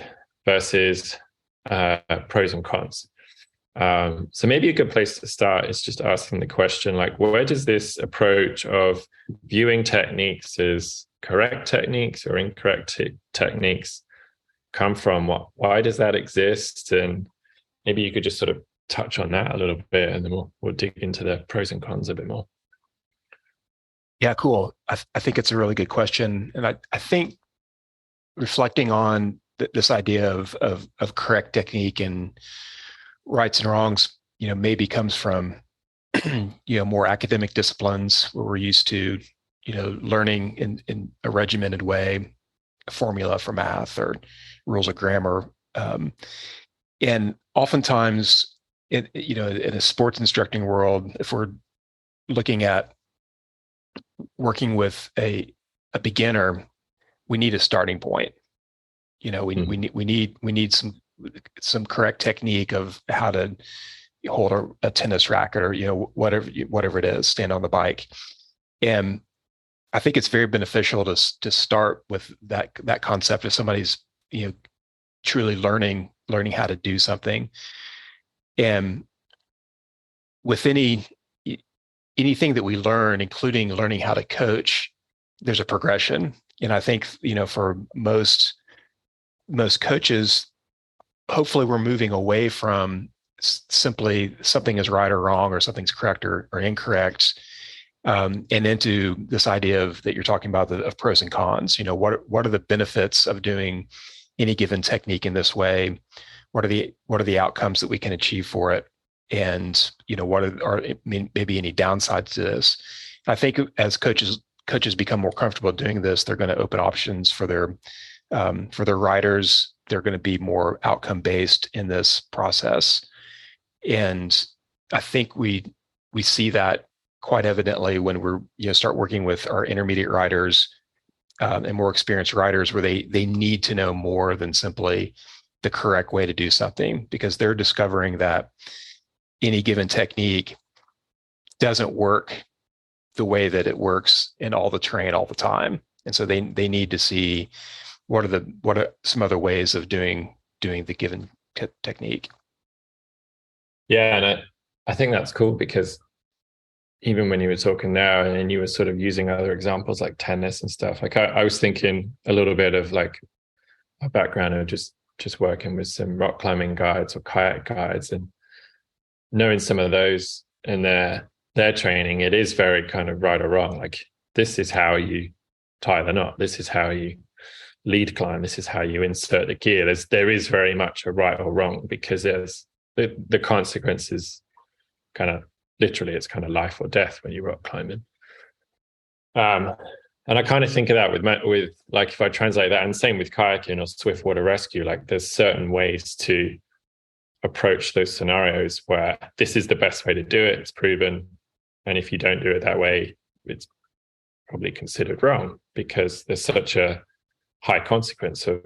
versus pros and cons. So maybe a good place to start is just asking the question, like, where does this approach of viewing techniques as correct techniques or incorrect techniques come from? Why does that exist? And maybe you could just sort of touch on that a little bit, and then we'll dig into the pros and cons a bit more. Yeah, cool. I think it's a really good question. And I think reflecting on this idea of correct technique and rights and wrongs, maybe comes from, more academic disciplines where we're used to, learning in a regimented way, a formula for math or rules of grammar. And oftentimes, in a sports instructing world, if we're looking at working with a beginner, we need a starting point. We need some correct technique of how to hold a tennis racket or whatever it is, stand on the bike. And I think it's very beneficial to start with that concept if somebody's truly learning how to do something. And with anything that we learn, including learning how to coach, there's a progression. And I think, for most coaches, hopefully we're moving away from simply something is right or wrong or something's correct or incorrect, and into this idea that you're talking about of pros and cons. What are the benefits of doing any given technique in this way? What are the outcomes that we can achieve for it? And what are maybe any downsides to this? I think as coaches become more comfortable doing this, they're going to open options for their riders. They're going to be more outcome based in this process, and I think we see that quite evidently when we're start working with our intermediate riders and more experienced riders, where they need to know more than simply the correct way to do something, because they're discovering that any given technique doesn't work the way that it works in all the terrain all the time. And so they need to see what are some other ways of doing the given technique. Yeah, and I think that's cool, because even when you were talking now and you were sort of using other examples like tennis and stuff, like I was thinking a little bit of like a background of just working with some rock climbing guides or kayak guides, and knowing some of those and their training, it is very kind of right or wrong. Like, this is how you tie the knot. This is how you lead climb. This is how you insert the gear. There is very much a right or wrong, because there's the consequences kind of literally, it's kind of life or death when you're rock climbing. And I kind of think of that with like, if I translate that, and same with kayaking or swiftwater rescue, like there's certain ways to approach those scenarios where this is the best way to do it. It's proven. And if you don't do it that way, it's probably considered wrong, because there's such a high consequence of,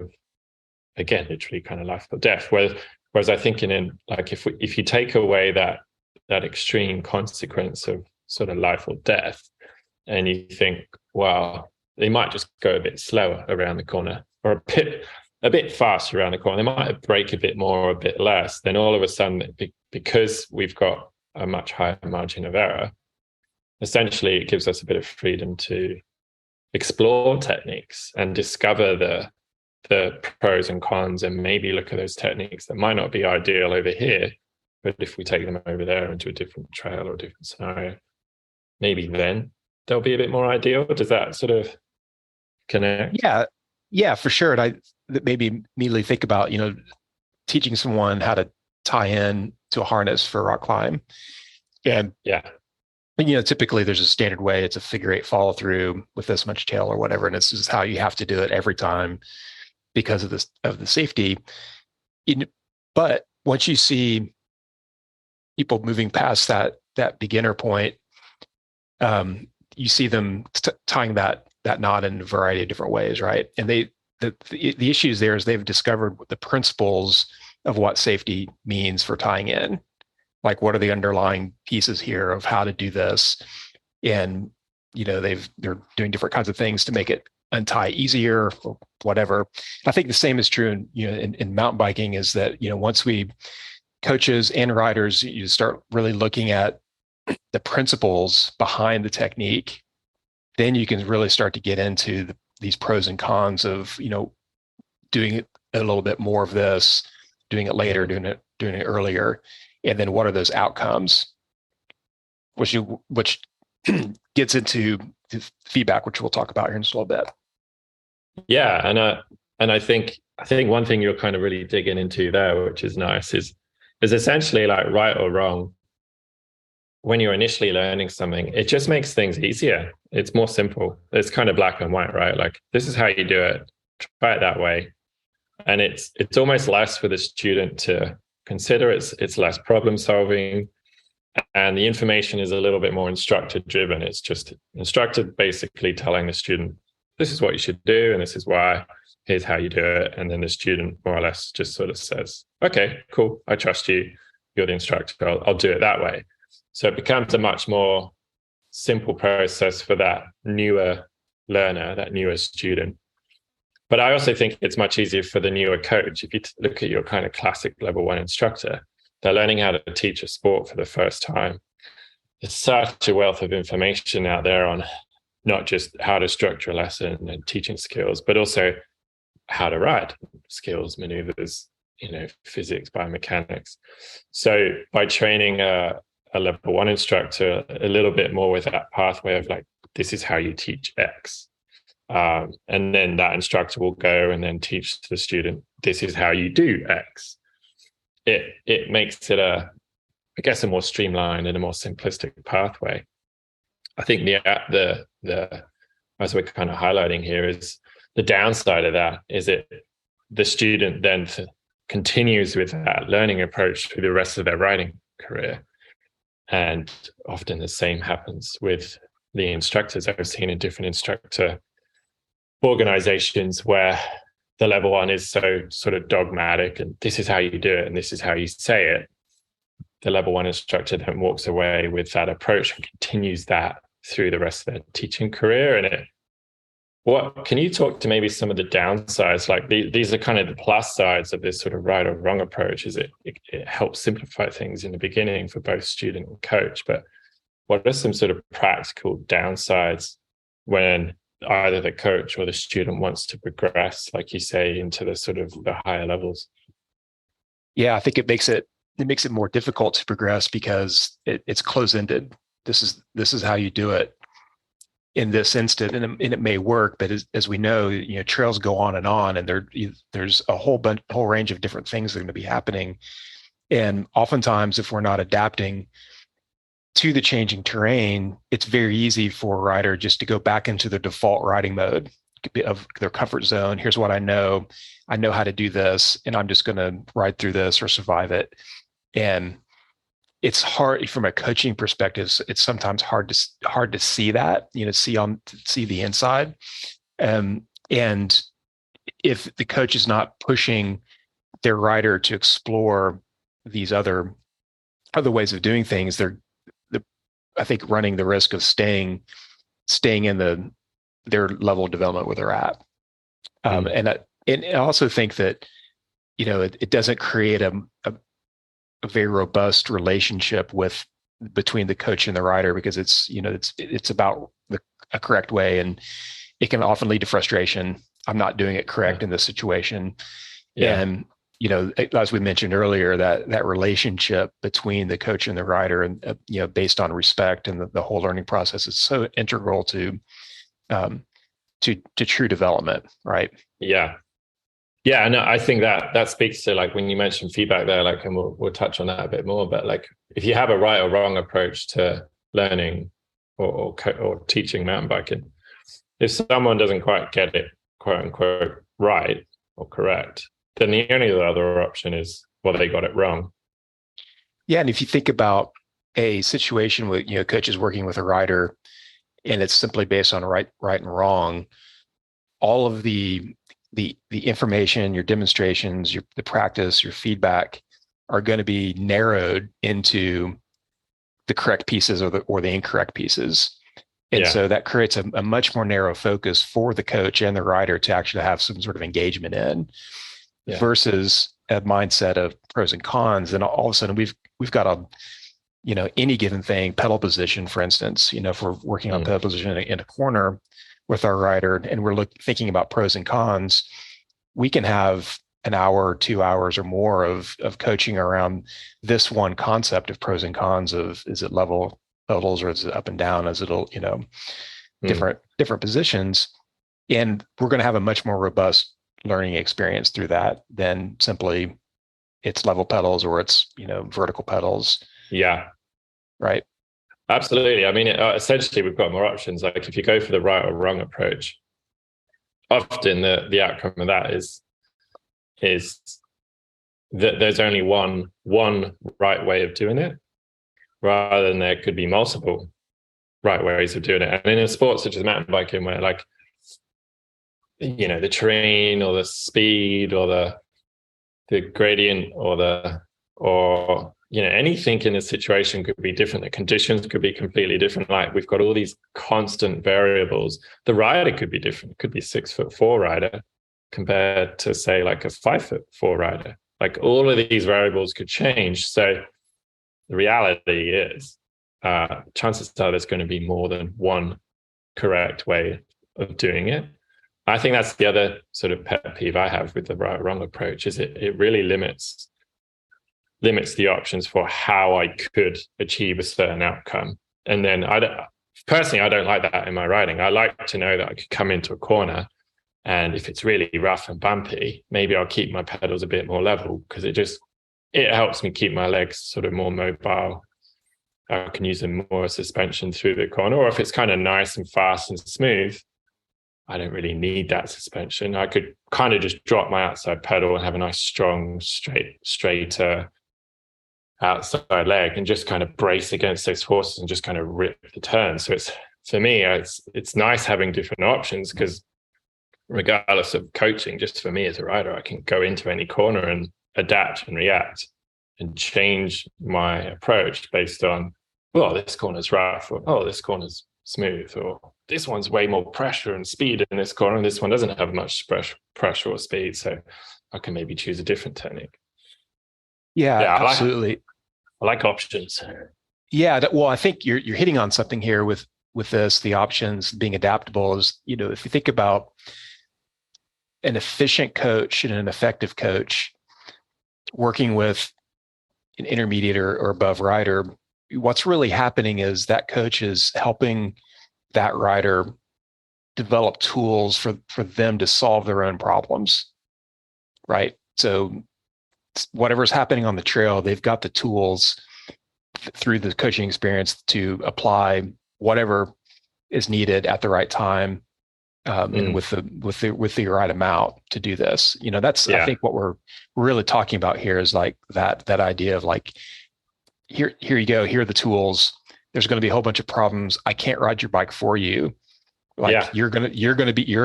again, literally kind of life or death. Whereas I think in like, if you take away that extreme consequence of sort of life or death, and you think, wow, they might just go a bit slower around the corner, or a bit faster around the corner. They might brake a bit more or a bit less. Then all of a sudden, because we've got a much higher margin of error, essentially it gives us a bit of freedom to explore techniques and discover the pros and cons, and maybe look at those techniques that might not be ideal over here, but if we take them over there into a different trail or a different scenario, maybe then they'll be a bit more ideal. Does that sort of connect? Yeah, for sure. And I maybe immediately think about, teaching someone how to tie in to a harness for a rock climb. And yeah, typically there's a standard way. It's a figure eight follow through with this much tail or whatever. And this is how you have to do it every time because of the safety. But once you see people moving past that beginner point, you see them tying that knot in a variety of different ways, right? And the issues there is they've discovered the principles of what safety means for tying in. Like, what are the underlying pieces here of how to do this? And they're doing different kinds of things to make it untie easier or whatever. I think the same is true in mountain biking, is that once we coaches and riders, you start really looking at the principles behind the technique, then you can really start to get into these pros and cons of doing it a little bit more of this, doing it later, doing it earlier, and then what are those outcomes, which gets into the feedback, which we'll talk about here in just a little bit. Yeah, and I think one thing you're kind of really digging into there, which is nice, is essentially like, right or wrong, when you're initially learning something, it just makes things easier. It's more simple. It's kind of black and white, right? Like, this is how you do it. Try it that way. And it's almost less for the student to consider. It's less problem solving. And the information is a little bit more instructor driven. It's just instructor basically telling the student, this is what you should do, and this is why, here's how you do it. And then the student more or less just sort of says, okay, cool, I trust you. You're the instructor. I'll do it that way. So it becomes a much more simple process for that newer learner, that newer student. But I also think it's much easier for the newer coach. If you look at your kind of classic level 1 instructor, they're learning how to teach a sport for the first time. There's such a wealth of information out there on not just how to structure a lesson and teaching skills, but also how to ride, skills, maneuvers, physics, biomechanics. So by training a level 1 instructor a little bit more with that pathway of like, this is how you teach X. And then that instructor will go and then teach the student, this is how you do X. It makes it a more streamlined and a more simplistic pathway. I think the as we're kind of highlighting here, is the downside of that is the student then continues with that learning approach through the rest of their riding career. And often the same happens with the instructors. I've seen in different instructor organizations where the level 1 is so sort of dogmatic, and this is how you do it, and this is how you say it. The level 1 instructor then walks away with that approach and continues that through the rest of their teaching career. And what can you talk to maybe some of the downsides? Like, these are kind of the plus sides of this sort of right or wrong approach. Is it helps simplify things in the beginning for both student and coach, but what are some sort of practical downsides when either the coach or the student wants to progress, like you say, into the sort of the higher levels? Yeah, I think it makes it more difficult to progress because it's close-ended. This is how you do it in this instant, and it may work, but as we know, trails go on, and there's a whole range of different things that are going to be happening. And oftentimes, if we're not adapting to the changing terrain, it's very easy for a rider just to go back into their default riding mode of their comfort zone. Here's what I know how to do this, and I'm just going to ride through this or survive it. And it's hard from a coaching perspective. It's sometimes hard to see that, see the inside. And if the coach is not pushing their rider to explore these other ways of doing things, I think, running the risk of staying in their level of development where they're at. And I also think that, it doesn't create a very robust relationship between the coach and the rider, because it's about a correct way, and it can often lead to frustration. I'm not doing it correct in this situation. Yeah. And, as we mentioned earlier, that relationship between the coach and the rider, and, based on respect and the whole learning process, is so integral to true development, right? Yeah. Yeah, no, I think that speaks to, like, when you mentioned feedback there, like, and we'll touch on that a bit more, but like, if you have a right or wrong approach to learning or teaching mountain biking, if someone doesn't quite get it, quote unquote, right or correct, then the only other option is, well, they got it wrong. Yeah, and if you think about a situation with, coaches working with a rider, and it's simply based on right and wrong, all of the information, your demonstrations, the practice, your feedback are going to be narrowed into the correct pieces or the incorrect pieces. And so that creates a much more narrow focus for the coach and the rider to actually have some sort of engagement in, versus a mindset of pros and cons. And all of a sudden we've got any given thing, pedal position, for instance, if we're working on pedal position in a corner with our rider, and we're thinking about pros and cons, we can have an hour or 2 hours or more of coaching around this one concept of pros and cons of, is it level pedals, or is it up and down? Is it, different positions? And we're going to have a much more robust learning experience through that than simply it's level pedals or it's, vertical pedals. Yeah. Right. Absolutely. I mean, essentially, we've got more options. Like, if you go for the right or wrong approach, often the outcome of that is that there's only one right way of doing it, rather than there could be multiple right ways of doing it. And in a sport such as mountain biking, where, like, the terrain or the speed or the gradient or anything in a situation could be different. The conditions could be completely different. Like, we've got all these constant variables. The rider could be different. It could be 6'4" rider compared to, say, like a 5'4" rider. Like, all of these variables could change. So the reality is, chances are there's going to be more than one correct way of doing it. I think that's the other sort of pet peeve I have with the right or wrong approach, is it really limits the options for how I could achieve a certain outcome. And then I don't like that in my riding. I like to know that I could come into a corner, and if it's really rough and bumpy, maybe I'll keep my pedals a bit more level, because it helps me keep my legs sort of more mobile. I can use more suspension through the corner. Or if it's kind of nice and fast and smooth, I don't really need that suspension. I could kind of just drop my outside pedal and have a nice, strong, straight outside leg, and just kind of brace against those forces and just kind of rip the turn. So for me, it's nice having different options, because regardless of coaching, just for me as a rider, I can go into any corner and adapt and react and change my approach based on, well, this corner's rough, or, oh, this corner's smooth, or this one's way more pressure and speed in this corner, and this one doesn't have much pressure or speed, so I can maybe choose a different technique. Yeah, absolutely. I like options. Yeah, well, I think you're hitting on something here with this. The options being adaptable is, if you think about an efficient coach and an effective coach working with an intermediate or above rider, what's really happening is that coach is helping that rider develop tools for them to solve their own problems, right? So whatever's happening on the trail, they've got the tools through the coaching experience to apply whatever is needed at the right time, and with the right amount to do this. That's I think what we're really talking about here is like that idea of like, here you go, here are the tools. There's going to be a whole bunch of problems. I can't ride your bike for you. Like, you're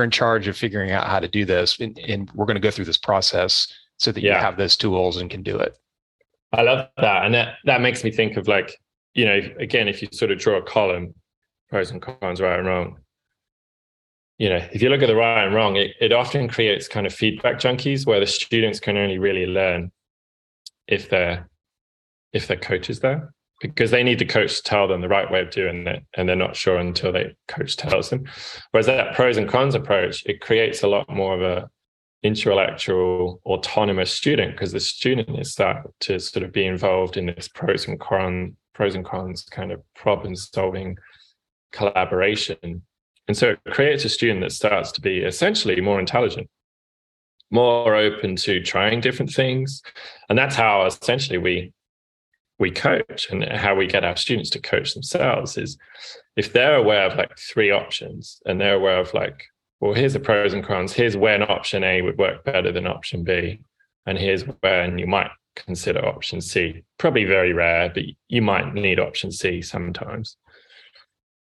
in charge of figuring out how to do this, and we're going to go through this process so that you have those tools and can do it. I love that. And that makes me think of, like, again, if you sort of draw a column, pros and cons, right and wrong, if you look at the right and wrong, it often creates kind of feedback junkies where the students can only really learn if their coach is there, because they need the coach to tell them the right way of doing it, and they're not sure until the coach tells them. Whereas that pros and cons approach, it creates a lot more of a intellectual, autonomous student, because the student is start to sort of be involved in this pros and cons kind of problem solving collaboration. And so it creates a student that starts to be essentially more intelligent, more open to trying different things. And that's how essentially we coach, and how we get our students to coach themselves is if they're aware of like 3 options, and they're aware of like, well, here's the pros and cons, here's when option A would work better than option B, and here's when you might consider option C. Probably very rare, but you might need option C sometimes.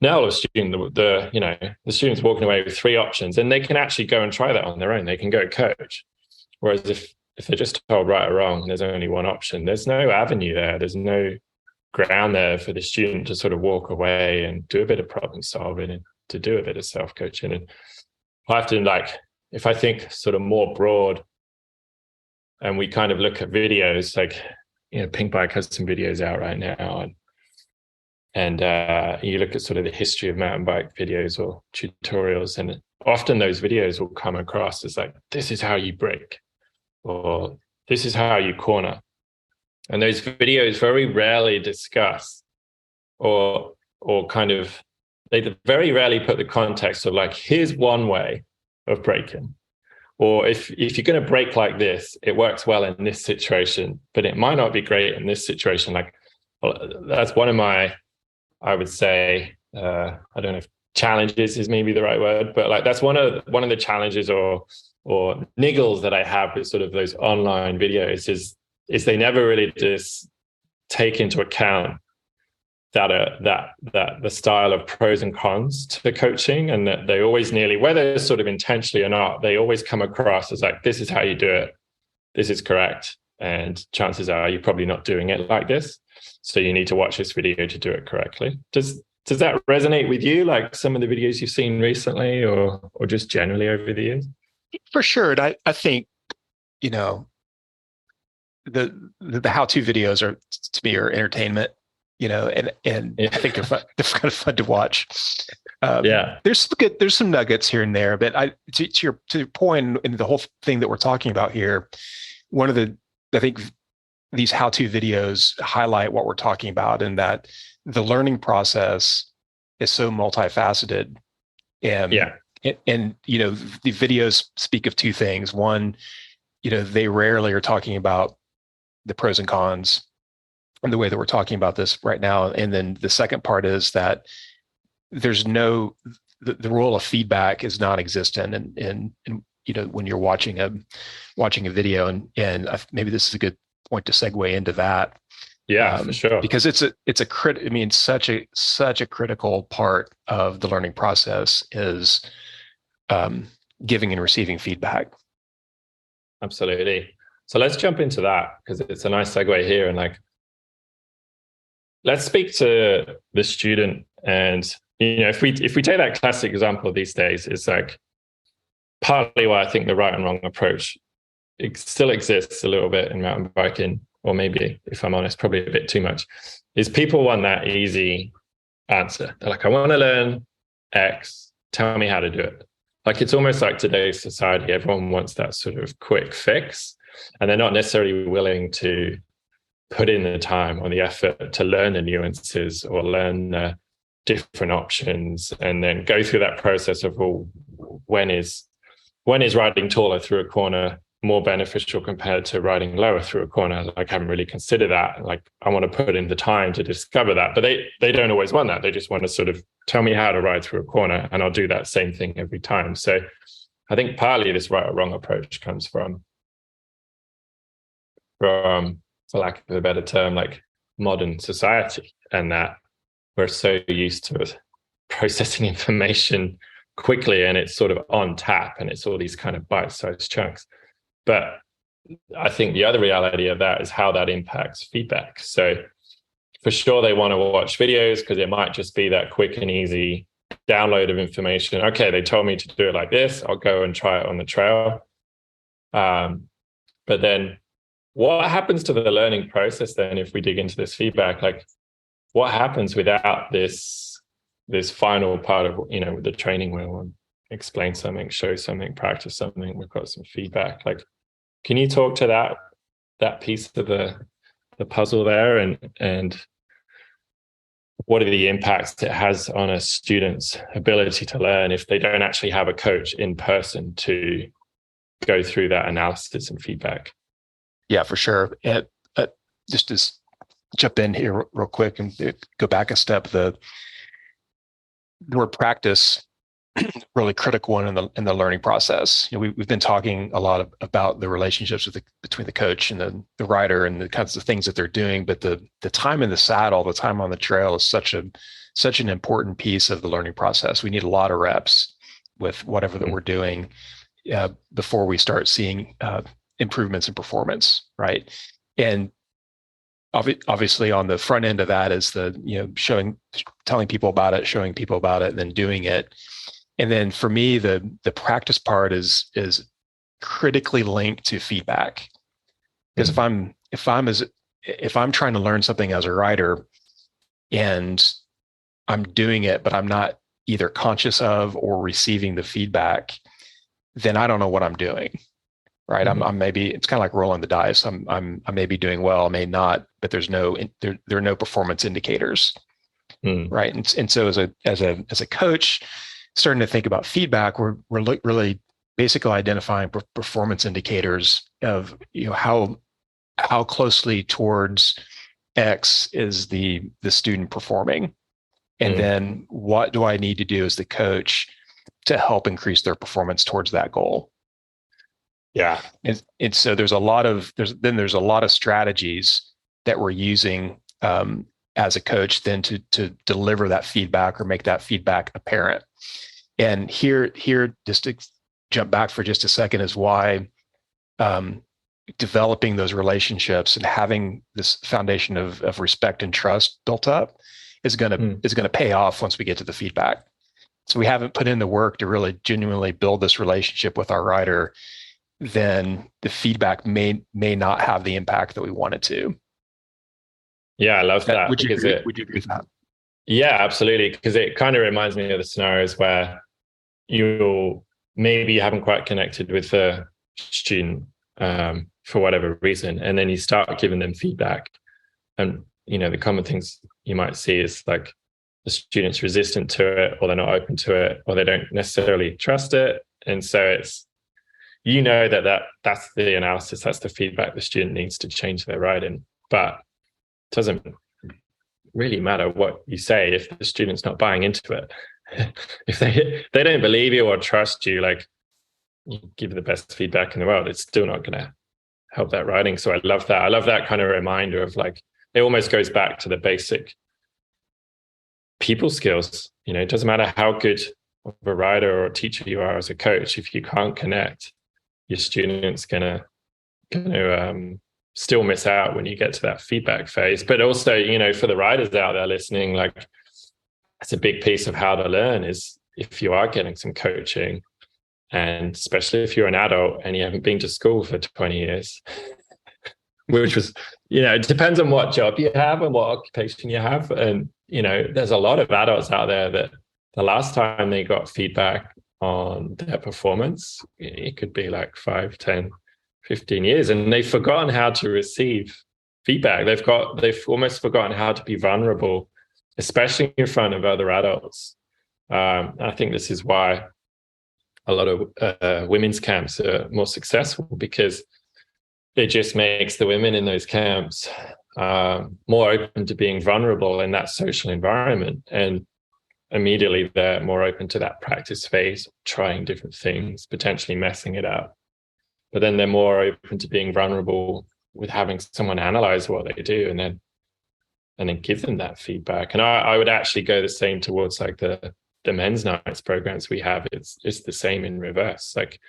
Now the student's walking away with 3 options, and they can actually go and try that on their own. They can go coach. Whereas if they're just told right or wrong, there's only one option, there's no avenue there. There's no ground there for the student to sort of walk away and do a bit of problem solving and to do a bit of self-coaching. And I have to, like, if I think sort of more broad, and we kind of look at videos, like, Pink Bike has some videos out right now, and you look at sort of the history of mountain bike videos or tutorials, and often those videos will come across as like, this is how you brake, or this is how you corner. And those videos very rarely discuss or kind of, they very rarely put the context of like, here's one way of braking. Or if you're going to brake like this, it works well in this situation, but it might not be great in this situation. Like, that's one of my, I would say, I don't know if challenges is maybe the right word, but like that's one of the challenges or niggles that I have with sort of those online videos is they never really just take into account that the style of pros and cons to coaching, and that they always nearly, whether sort of intentionally or not, they always come across as like, this is how you do it, this is correct, and chances are you're probably not doing it like this, so you need to watch this video to do it correctly. Does that resonate with you, like some of the videos you've seen recently or just generally over the years? For sure. And I think, the how-to videos are, to me, are entertainment, and Yeah. I think they're fun. They're kind of fun to watch. Yeah. There's some nuggets here and there, but to your point, and the whole thing that we're talking about here, I think these how-to videos highlight what we're talking about, and that the learning process is so multifaceted. And the videos speak of 2 things. One, they rarely are talking about the pros and cons and the way that we're talking about this right now. And then the second part is that there's the role of feedback is non-existent. And when you're watching a video, and maybe this is a good point to segue into that. Yeah, for sure. Because it's such a critical part of the learning process is giving and receiving feedback. Absolutely. So let's jump into that, because it's a nice segue here. And like, let's speak to the student. And if we take that classic example these days, it's like partly why I think the right and wrong approach, it still exists a little bit in mountain biking, or maybe, if I'm honest, probably a bit too much, is people want that easy answer. They're like, I want to learn X, tell me how to do it. Like, it's almost like today's society, everyone wants that sort of quick fix, and they're not necessarily willing to put in the time or the effort to learn the nuances or learn the different options, and then go through that process of, well, when is riding taller through a corner more beneficial compared to riding lower through a corner? Like, I haven't really considered that. Like, I want to put in the time to discover that, but they don't always want that. They just want to sort of tell me how to ride through a corner, and I'll do that same thing every time. So I think partly this right or wrong approach comes from, for lack of a better term, like modern society, and that we're so used to processing information quickly, and it's sort of on tap, and it's all these kind of bite-sized chunks. But I think the other reality of that is how that impacts feedback. So for sure they want to watch videos because it might just be that quick and easy download of information. Okay, they told me to do it like this. I'll go and try it on the trail. But then what happens to the learning process then if we dig into this feedback? Like, what happens without this final part of, the training wheel and explain something, show something, practice something, we've got some feedback. Like, can you talk to that piece of the puzzle there, and what are the impacts it has on a student's ability to learn if they don't actually have a coach in person to go through that analysis and feedback? Yeah, for sure. And just to jump in here real quick and go back a step, the word practice, really critical one in the learning process. We've been talking a lot about the relationships between the coach and the rider and the kinds of things that they're doing, but the time in the saddle, the time on the trail is such an important piece of the learning process. We need a lot of reps with whatever that we're doing before we start seeing improvements in performance, right? And obviously on the front end of that is telling people about it, showing people about it, and then doing it. And then for me, the practice part is critically linked to feedback. Because if I'm trying to learn something as a writer and I'm doing it, but I'm not either conscious of or receiving the feedback, then I don't know what I'm doing. Right. I'm maybe, it's kind of like rolling the dice. I may be doing well, I may not, but there are no performance indicators. Right. And so as a coach, starting to think about feedback, we're really basically identifying performance indicators of how closely towards X is the student performing, and then what do I need to do as the coach to help increase their performance towards that goal. Yeah, and so there's a lot of strategies that we're using as a coach then to deliver that feedback or make that feedback apparent. And here, just to jump back for just a second, is why developing those relationships and having this foundation of respect and trust built up is going to pay off once we get to the feedback. So we haven't put in the work to really genuinely build this relationship with our writer, then the feedback may not have the impact that we want it to. Yeah, I love that. Would you agree with that? Yeah, absolutely. Because it kind of reminds me of the scenarios where maybe you haven't quite connected with the student for whatever reason, and then you start giving them feedback. And, the common things you might see is like the student's resistant to it, or they're not open to it, or they don't necessarily trust it. And so it's, that's the analysis, that's the feedback the student needs to change their writing. But it doesn't really matter what you say if the student's not buying into it. If they don't believe you or trust you, like, you give the best feedback in the world, it's still not going to help that writing. So I love that kind of reminder of, like, it almost goes back to the basic people skills. It doesn't matter how good of a writer or a teacher you are as a coach, if you can't connect, your student's gonna still miss out when you get to that feedback phase. But also, for the writers out there listening, like, that's a big piece of how to learn, is if you are getting some coaching, and especially if you're an adult and you haven't been to school for 20 years, which was, it depends on what job you have and what occupation you have. And, there's a lot of adults out there that the last time they got feedback on their performance, it could be like 5, 10, 15 years, and they've forgotten how to receive feedback. They've almost forgotten how to be vulnerable, especially in front of other adults. I think this is why a lot of women's camps are more successful, because it just makes the women in those camps more open to being vulnerable in that social environment, and immediately they're more open to that practice phase, trying different things, potentially messing it up. But then they're more open to being vulnerable with having someone analyze what they do and then give them that feedback. And I would actually go the same towards, like, the men's nights programs we have. It's the same in reverse. Like,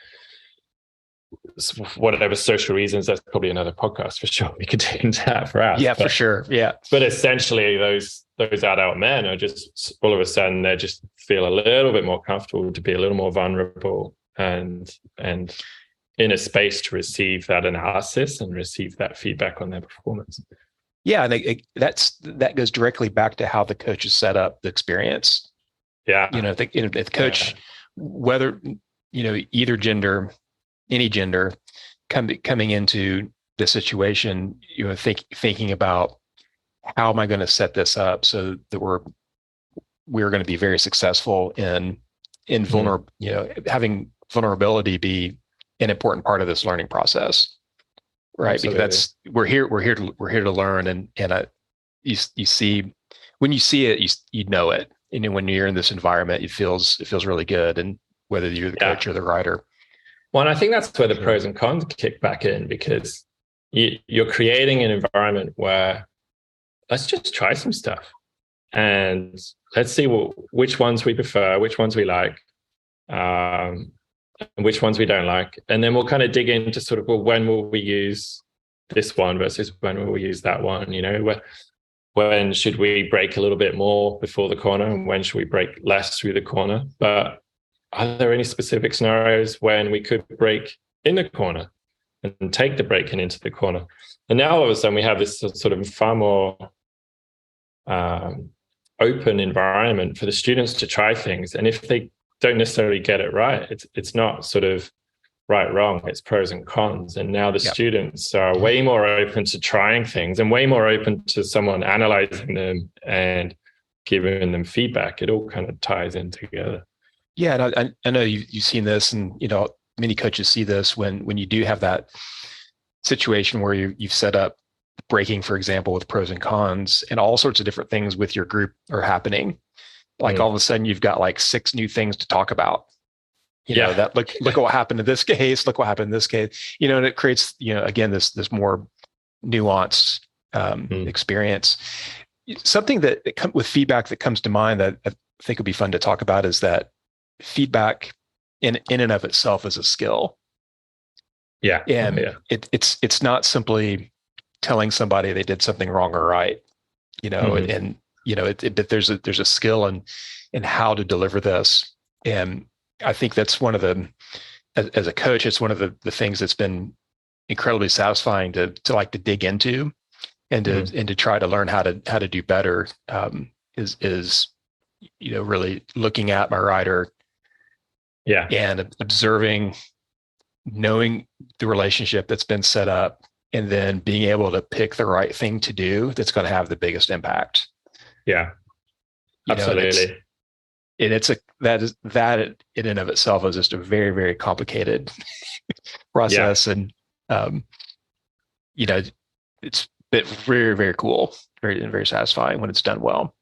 whatever social reasons, that's probably another podcast for sure. We could dig into that for hours. Yeah, for sure. Yeah. But essentially those adult men are just all of a sudden they just feel a little bit more comfortable to be a little more vulnerable and in a space to receive that analysis and receive that feedback on their performance. Yeah, and that goes directly back to how the coach is set up the experience. Yeah. The coach, whether, either gender, any gender, coming into the situation, thinking about how am I going to set this up so that we're going to be very successful in vulnerable, having vulnerability be an important part of this learning process, right? Absolutely. Because we're here to learn, and you see when you see it, you know it, and when you're in this environment, it feels really good, and whether you're the coach or the writer. Well, and I think that's where the pros and cons kick back in, because you're creating an environment where let's just try some stuff and let's see which ones we prefer, which ones we like, and which ones we don't like. And then we'll kind of dig into sort of, well, when will we use this one versus when will we use that one? When should we break a little bit more before the corner and when should we break less through the corner? But are there any specific scenarios when we could break in the corner and take the break into the corner? And now all of a sudden we have this sort of far more open environment for the students to try things. And if they don't necessarily get it right, it's not sort of right, wrong, it's pros and cons. And now the students are way more open to trying things and way more open to someone analyzing them and giving them feedback. It all kind of ties in together. Yeah, and I know you've seen this, and many coaches see this when you do have that situation where you've set up breaking, for example, with pros and cons, and all sorts of different things with your group are happening. Like all of a sudden, you've got like 6 new things to talk about. That look at what happened in this case. Look what happened in this case. And it creates again this more nuanced experience. Something that with feedback that comes to mind that I think would be fun to talk about is that feedback in and of itself is a skill. Yeah. And it's not simply telling somebody they did something wrong or right, and there's a skill in how to deliver this. And I think that's one of the, as a coach, it's one of the things that's been incredibly satisfying to dig into and to try to learn how to do better, is really looking at my writer and observing, knowing the relationship that's been set up, and then being able to pick the right thing to do that's going to have the biggest impact. Yeah, absolutely. That in and of itself is just a very, very complicated process. And, it's been very, very cool, very, very satisfying when it's done well.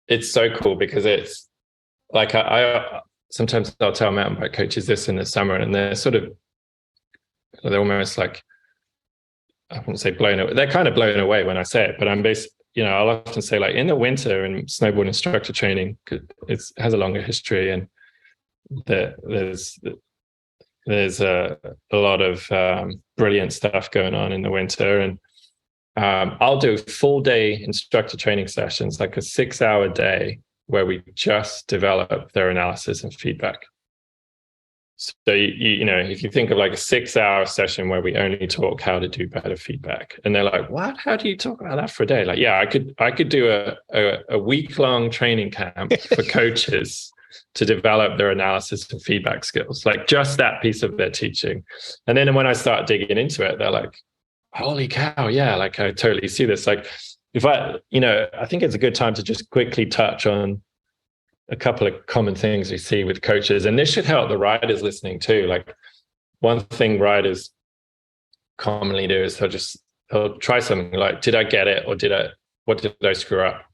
It's so cool because it's like, I sometimes I'll tell mountain bike coaches this in the summer, and they're almost like, I wouldn't say blown away. They're kind of blown away when I say it, but I'm I'll often say, like, in the winter in snowboard instructor training, it has a longer history, and there's a lot of brilliant stuff going on in the winter. And I'll do full day instructor training sessions, like a 6-hour day where we just develop their analysis and feedback. So if you think of like a 6-hour session where we only talk how to do better feedback, and they're like, "What? How do you talk about that for a day?" Like, yeah, I could do a week-long training camp for coaches to develop their analysis and feedback skills, like just that piece of their teaching. And then when I start digging into it, they're like, "Holy cow, yeah, like I totally see this." Like, if I think it's a good time to just quickly touch on a couple of common things we see with coaches, and this should help the riders listening too. Like, one thing riders commonly do is they'll try something like, "Did I get it?" or "What did I screw up?"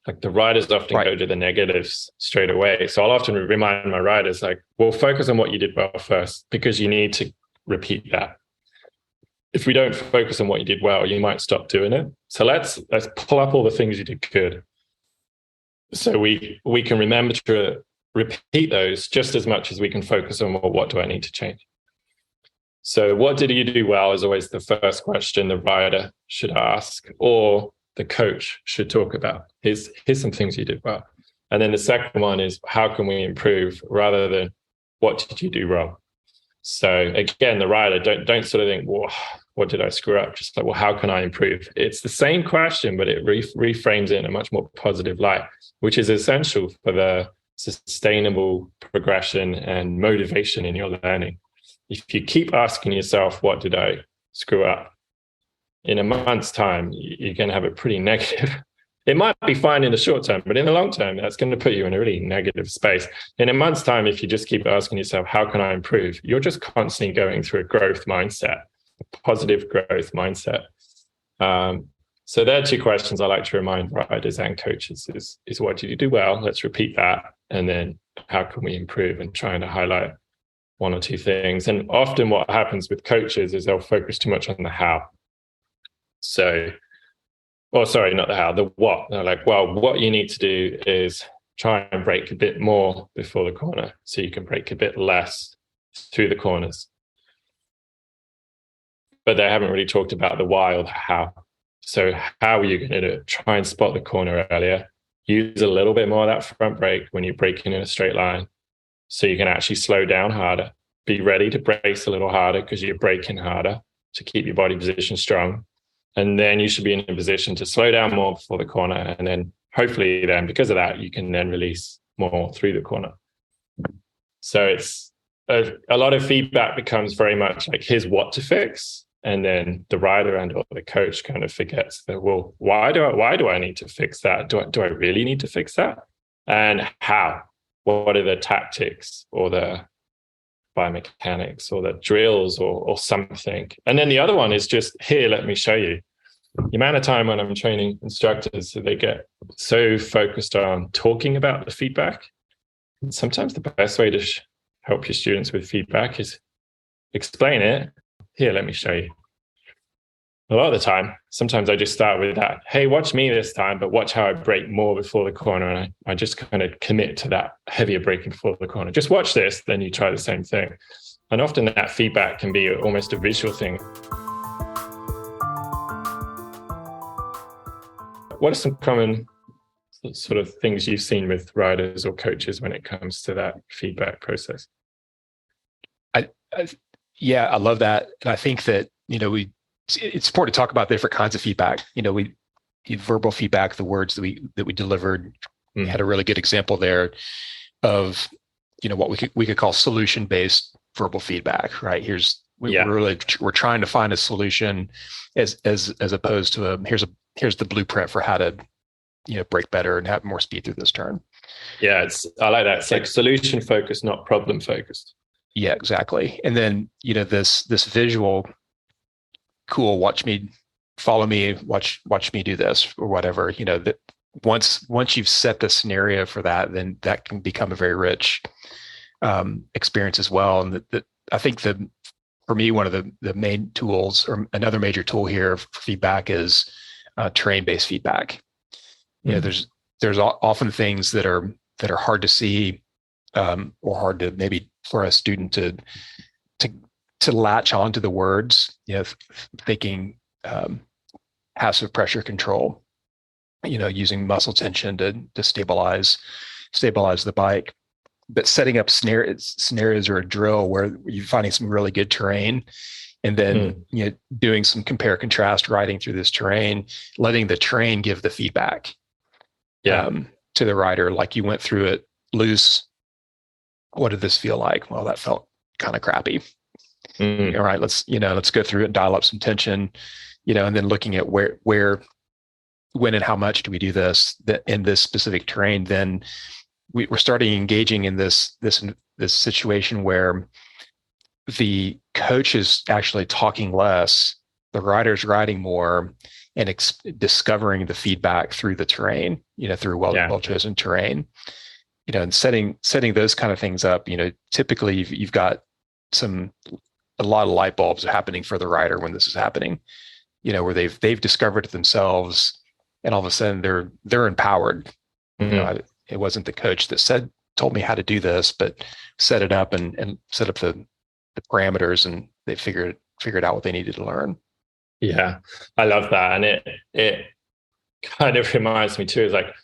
Like, the riders often go to the negatives straight away. So I'll often remind my riders, like, well, focus on what you did well first, because you need to repeat that. If we don't focus on what you did well, you might stop doing it. So let's pull up all the things you did good, so we can remember to repeat those just as much as we can focus on, well, what do I need to change? So what did you do well is always the first question the rider should ask, or the coach should talk about. Here's some things you did well. And then the second one is, how can we improve, rather than what did you do wrong? So again, the rider, don't sort of think, well, what did I screw up? Just like, well, how can I improve? It's the same question, but it reframes it in a much more positive light, which is essential for the sustainable progression and motivation in your learning. If you keep asking yourself, what did I screw up? In a month's time, you're going to have a pretty negative. It might be fine in the short term, but in the long term, that's going to put you in a really negative space. In a month's time, if you just keep asking yourself, how can I improve? You're just constantly going through a growth mindset, a positive growth mindset. So there are two questions I like to remind riders and coaches is what did you do well? Let's repeat that. And then how can we improve, and trying to highlight one or two things. And often what happens with coaches is they'll focus too much on the how. So, sorry, not the how, the what. They're like, well, what you need to do is try and brake a bit more before the corner, so you can brake a bit less through the corners. But they haven't really talked about the why or the how. So how are you going to do it? Try and spot the corner earlier. Use a little bit more of that front brake when you're braking in a straight line, so you can actually slow down harder. Be ready to brace a little harder because you're braking harder to keep your body position strong. And then you should be in a position to slow down more before the corner. And then hopefully then, because of that, you can then release more through the corner. So it's a lot of feedback becomes very much like, here's what to fix. And then the rider and or the coach kind of forgets that, well, why do I need to fix that? Do I really need to fix that? And how? What are the tactics or the biomechanics or the drills or something? And then the other one is just, here, let me show you. The amount of time when I'm training instructors, so they get so focused on talking about the feedback. And sometimes the best way to help your students with feedback is explain it. Here, let me show you. A lot of the time, sometimes I just start with that. Hey, watch me this time, but watch how I brake more before the corner. And I just kind of commit to that heavier braking before the corner. Just watch this, then you try the same thing. And often that feedback can be almost a visual thing. What are some common sort of things you've seen with riders or coaches when it comes to that feedback process? Yeah, I love that. And I think that, it's important to talk about different kinds of feedback. Verbal feedback, the words that we delivered, had a really good example there of, what we could call solution-based verbal feedback, right? We're trying to find a solution as opposed to here's the blueprint for how to, brake better and have more speed through this turn. Yeah, I like that. It's like solution focused, not problem focused. Yeah, exactly. And then, this visual, cool, watch me, follow me, watch me do this or whatever, that once you've set the scenario for that, then that can become a very rich experience as well. And that I think for me, one of the main tools, or another major tool here for feedback, is terrain-based feedback. There's often things that are hard to see, or hard to maybe for a student to latch onto the words, thinking passive pressure control, using muscle tension to stabilize the bike, but setting up scenarios or a drill where you're finding some really good terrain, and then doing some compare contrast riding through this terrain, letting the terrain give the feedback to the rider, like you went through it loose. What did this feel like? Well, that felt kind of crappy. All right, let's go through it and dial up some tension, and then looking at where, when and how much do we do this in this specific terrain. Then we're starting engaging in this situation where the coach is actually talking less, the rider's riding more, and discovering the feedback through the terrain, through well-chosen terrain. And setting those kind of things up, typically you've got a lot of light bulbs happening for the rider when this is happening, where they've discovered it themselves, and all of a sudden they're empowered. It wasn't the coach that told me how to do this, but set it up and set up the parameters and they figured out what they needed to learn. Yeah, I love that. And it kind of reminds me too, is like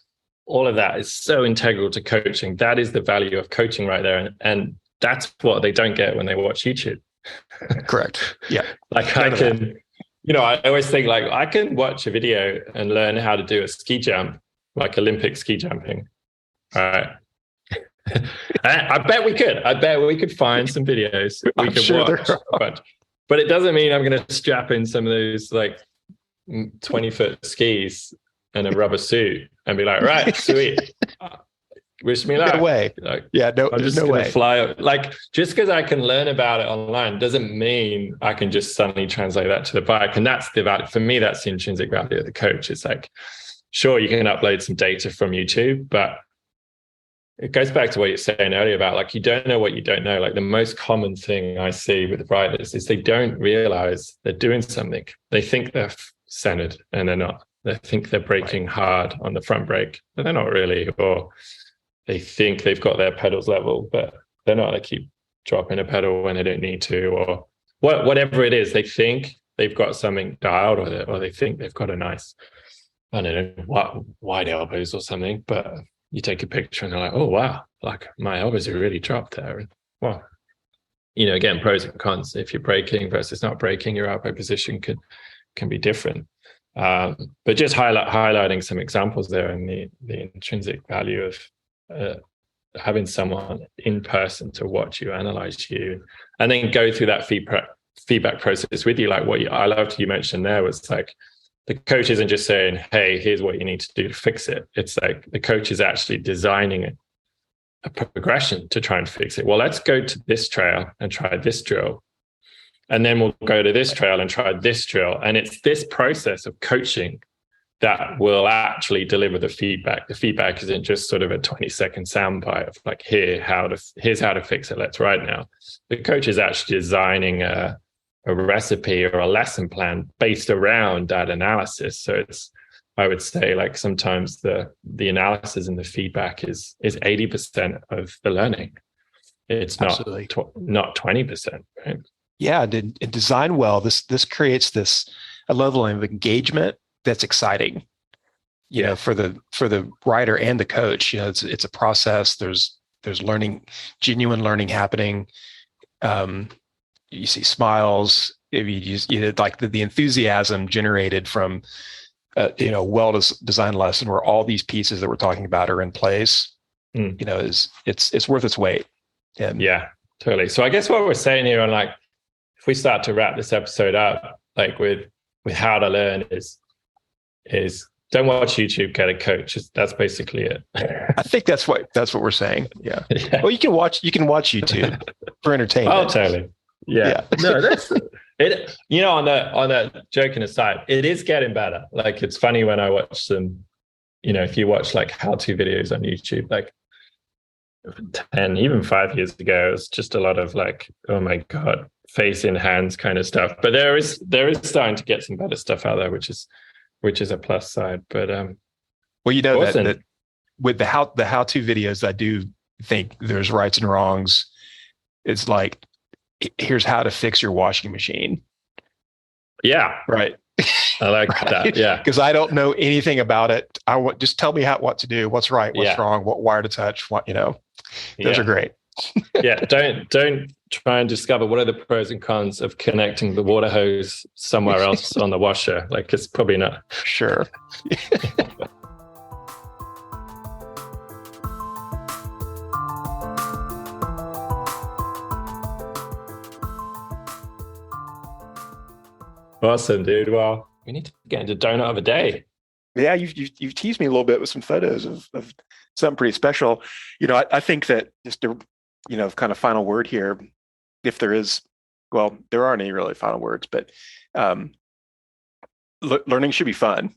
all of that is so integral to coaching. That is the value of coaching right there. And that's what they don't get when they watch YouTube. Correct. Yeah. Like I can, I always think like I can watch a video and learn how to do a ski jump, like Olympic ski jumping. All right. I bet we could. I bet we could find some videos we could watch. But it doesn't mean I'm going to strap in some of those like 20-foot skis and a rubber suit and be like, right, sweet. Wish me luck. No way. Like, yeah, no, I'm just no going way. to fly. Like, just because I can learn about it online doesn't mean I can just suddenly translate that to the bike. And that's the value. For me, that's the intrinsic value of the coach. It's like, sure, you can upload some data from YouTube, but it goes back to what you're saying earlier about like, you don't know what you don't know. Like the most common thing I see with riders is they don't realize they're doing something. They think they're centered and they're not. They think they're braking hard on the front brake, but they're not really. Or they think they've got their pedals level, but they're not. They keep dropping a pedal when they don't need to, or whatever it is. They think they've got something dialed with it, or they think they've got a nice, I don't know, wide elbows or something, but you take a picture and they're like, oh, wow, like my elbows are really dropped there. And well, again, pros and cons. If you're braking versus not braking, your elbow position can be different. But just highlighting some examples there and the intrinsic value of having someone in person to watch you, analyze you, and then go through that feedback process with you. Like I loved you mentioned there was like, the coach isn't just saying, hey, here's what you need to do to fix it. It's like the coach is actually designing a progression to try and fix it. Well, let's go to this trail and try this drill. And then we'll go to this trail and try this drill. And it's this process of coaching that will actually deliver the feedback. The feedback isn't just sort of a 20-second soundbite of like, here's how to fix it. Let's ride now. The coach is actually designing a recipe or a lesson plan based around that analysis. So I would say like sometimes the analysis and the feedback is 80% of the learning. It's not 20%, right? Yeah, and design well. This creates a level of engagement that's exciting. You know, for the rider and the coach. It's a process. There's genuine learning happening. You see smiles. If you like the enthusiasm generated from well-designed lesson where all these pieces that we're talking about are in place. It's worth its weight. And yeah, totally. So I guess what we're saying here on like, if we start to wrap this episode up, like with how to learn is don't watch YouTube, get a coach. That's basically it. I think that's what we're saying. Yeah. Well, you can watch YouTube for entertainment. Oh, totally. Yeah. No, that's it. On that joking aside, it is getting better. Like it's funny when I watch some, if you watch like how-to videos on YouTube, like 10, even 5 years ago, it was just a lot of like, oh my God, face in hands kind of stuff. But there is starting to get some better stuff out there, which is a plus side. But well, that with the how-to videos, I do think there's rights and wrongs. It's like, here's how to fix your washing machine. Yeah. Right. I like that. Yeah. Because I don't know anything about it. Just tell me what to do, what's right, what's wrong, what wire to touch, those are great. Yeah. Don't try and discover what are the pros and cons of connecting the water hose somewhere else on the washer. Like it's probably not. Sure. Awesome, dude. Well, we need to get into donut of a day. Yeah, you've teased me a little bit with some photos of something pretty special. I think that just a kind of final word here, if there is, well, there aren't any really final words, but learning should be fun,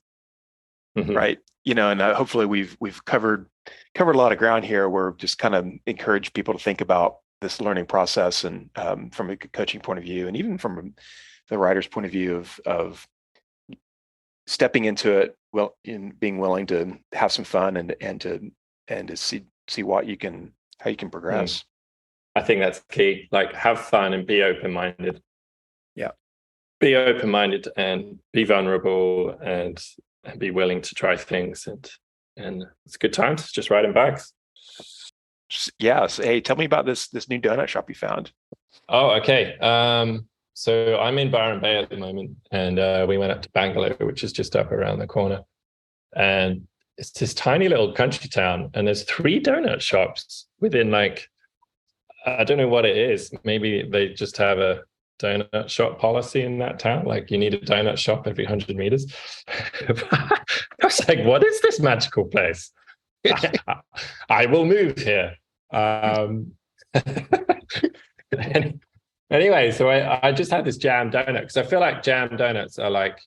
right? And hopefully we've covered a lot of ground here. Where just kind of encourage people to think about this learning process and from a coaching point of view, and even from the writer's point of view of stepping into it, well, in being willing to have some fun and to see how you can progress. I think that's key. Like, have fun and be open-minded. Yeah. Be open-minded and be vulnerable and be willing to try things. And it's good times, just riding bikes. Yes. Hey, tell me about this new donut shop you found. Oh, okay. So I'm in Byron Bay at the moment, and we went up to Bangalore, which is just up around the corner. And it's this tiny little country town, and there's 3 donut shops within, like, I don't know what it is. Maybe they just have a donut shop policy in that town. Like, you need a donut shop every 100 meters. I was like, what is this magical place? I will move here. Anyway, so I just had this jam donut, because I feel like jam donuts are like,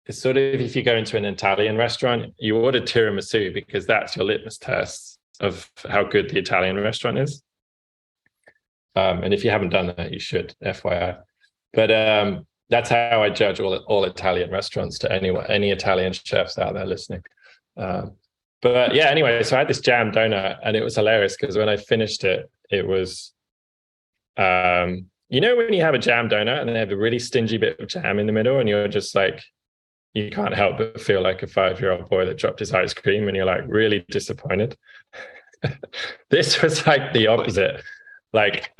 it's sort of, if you go into an Italian restaurant, you order tiramisu because that's your litmus test of how good the Italian restaurant is. And if you haven't done that, you should, FYI. But that's how I judge all Italian restaurants, to any Italian chefs out there listening. But yeah, anyway, so I had this jam donut, and it was hilarious because when I finished it, it was, you know, when you have a jam donut and they have a really stingy bit of jam in the middle, and you're just like, you can't help but feel like a 5-year-old boy that dropped his ice cream, and you're like really disappointed. This was like the opposite. Like,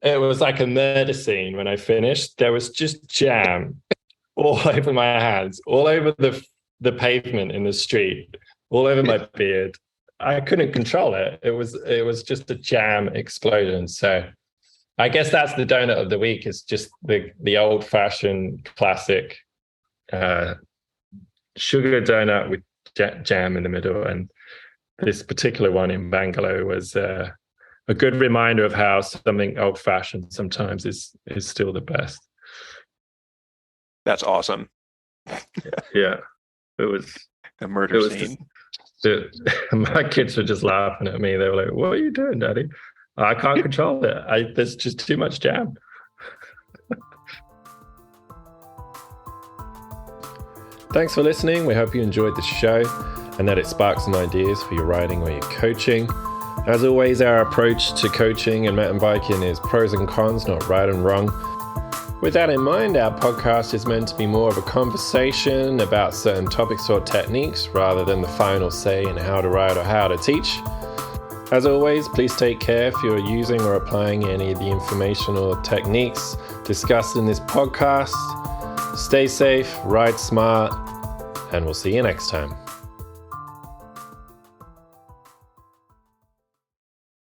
it was like a murder scene when I finished. There was just jam all over my hands, all over the pavement in the street, all over my beard. I couldn't control it. It was just a jam explosion. So I guess that's the donut of the week. Is just the old-fashioned classic sugar donut with jam in the middle. And this particular one in Bangalore was a good reminder of how something old-fashioned sometimes is still the best. That's awesome. Yeah, it was a murder scene. My kids were just laughing at me. They were like, "What are you doing, Daddy?" I can't control it. There's just too much jam. Thanks for listening. We hope you enjoyed the show and that it sparks some ideas for your riding or your coaching. As always, our approach to coaching and mountain biking is pros and cons, not right and wrong. With that in mind, our podcast is meant to be more of a conversation about certain topics or techniques rather than the final say in how to ride or how to teach. As always, please take care if you're using or applying any of the information or techniques discussed in this podcast. Stay safe, ride smart, and we'll see you next time.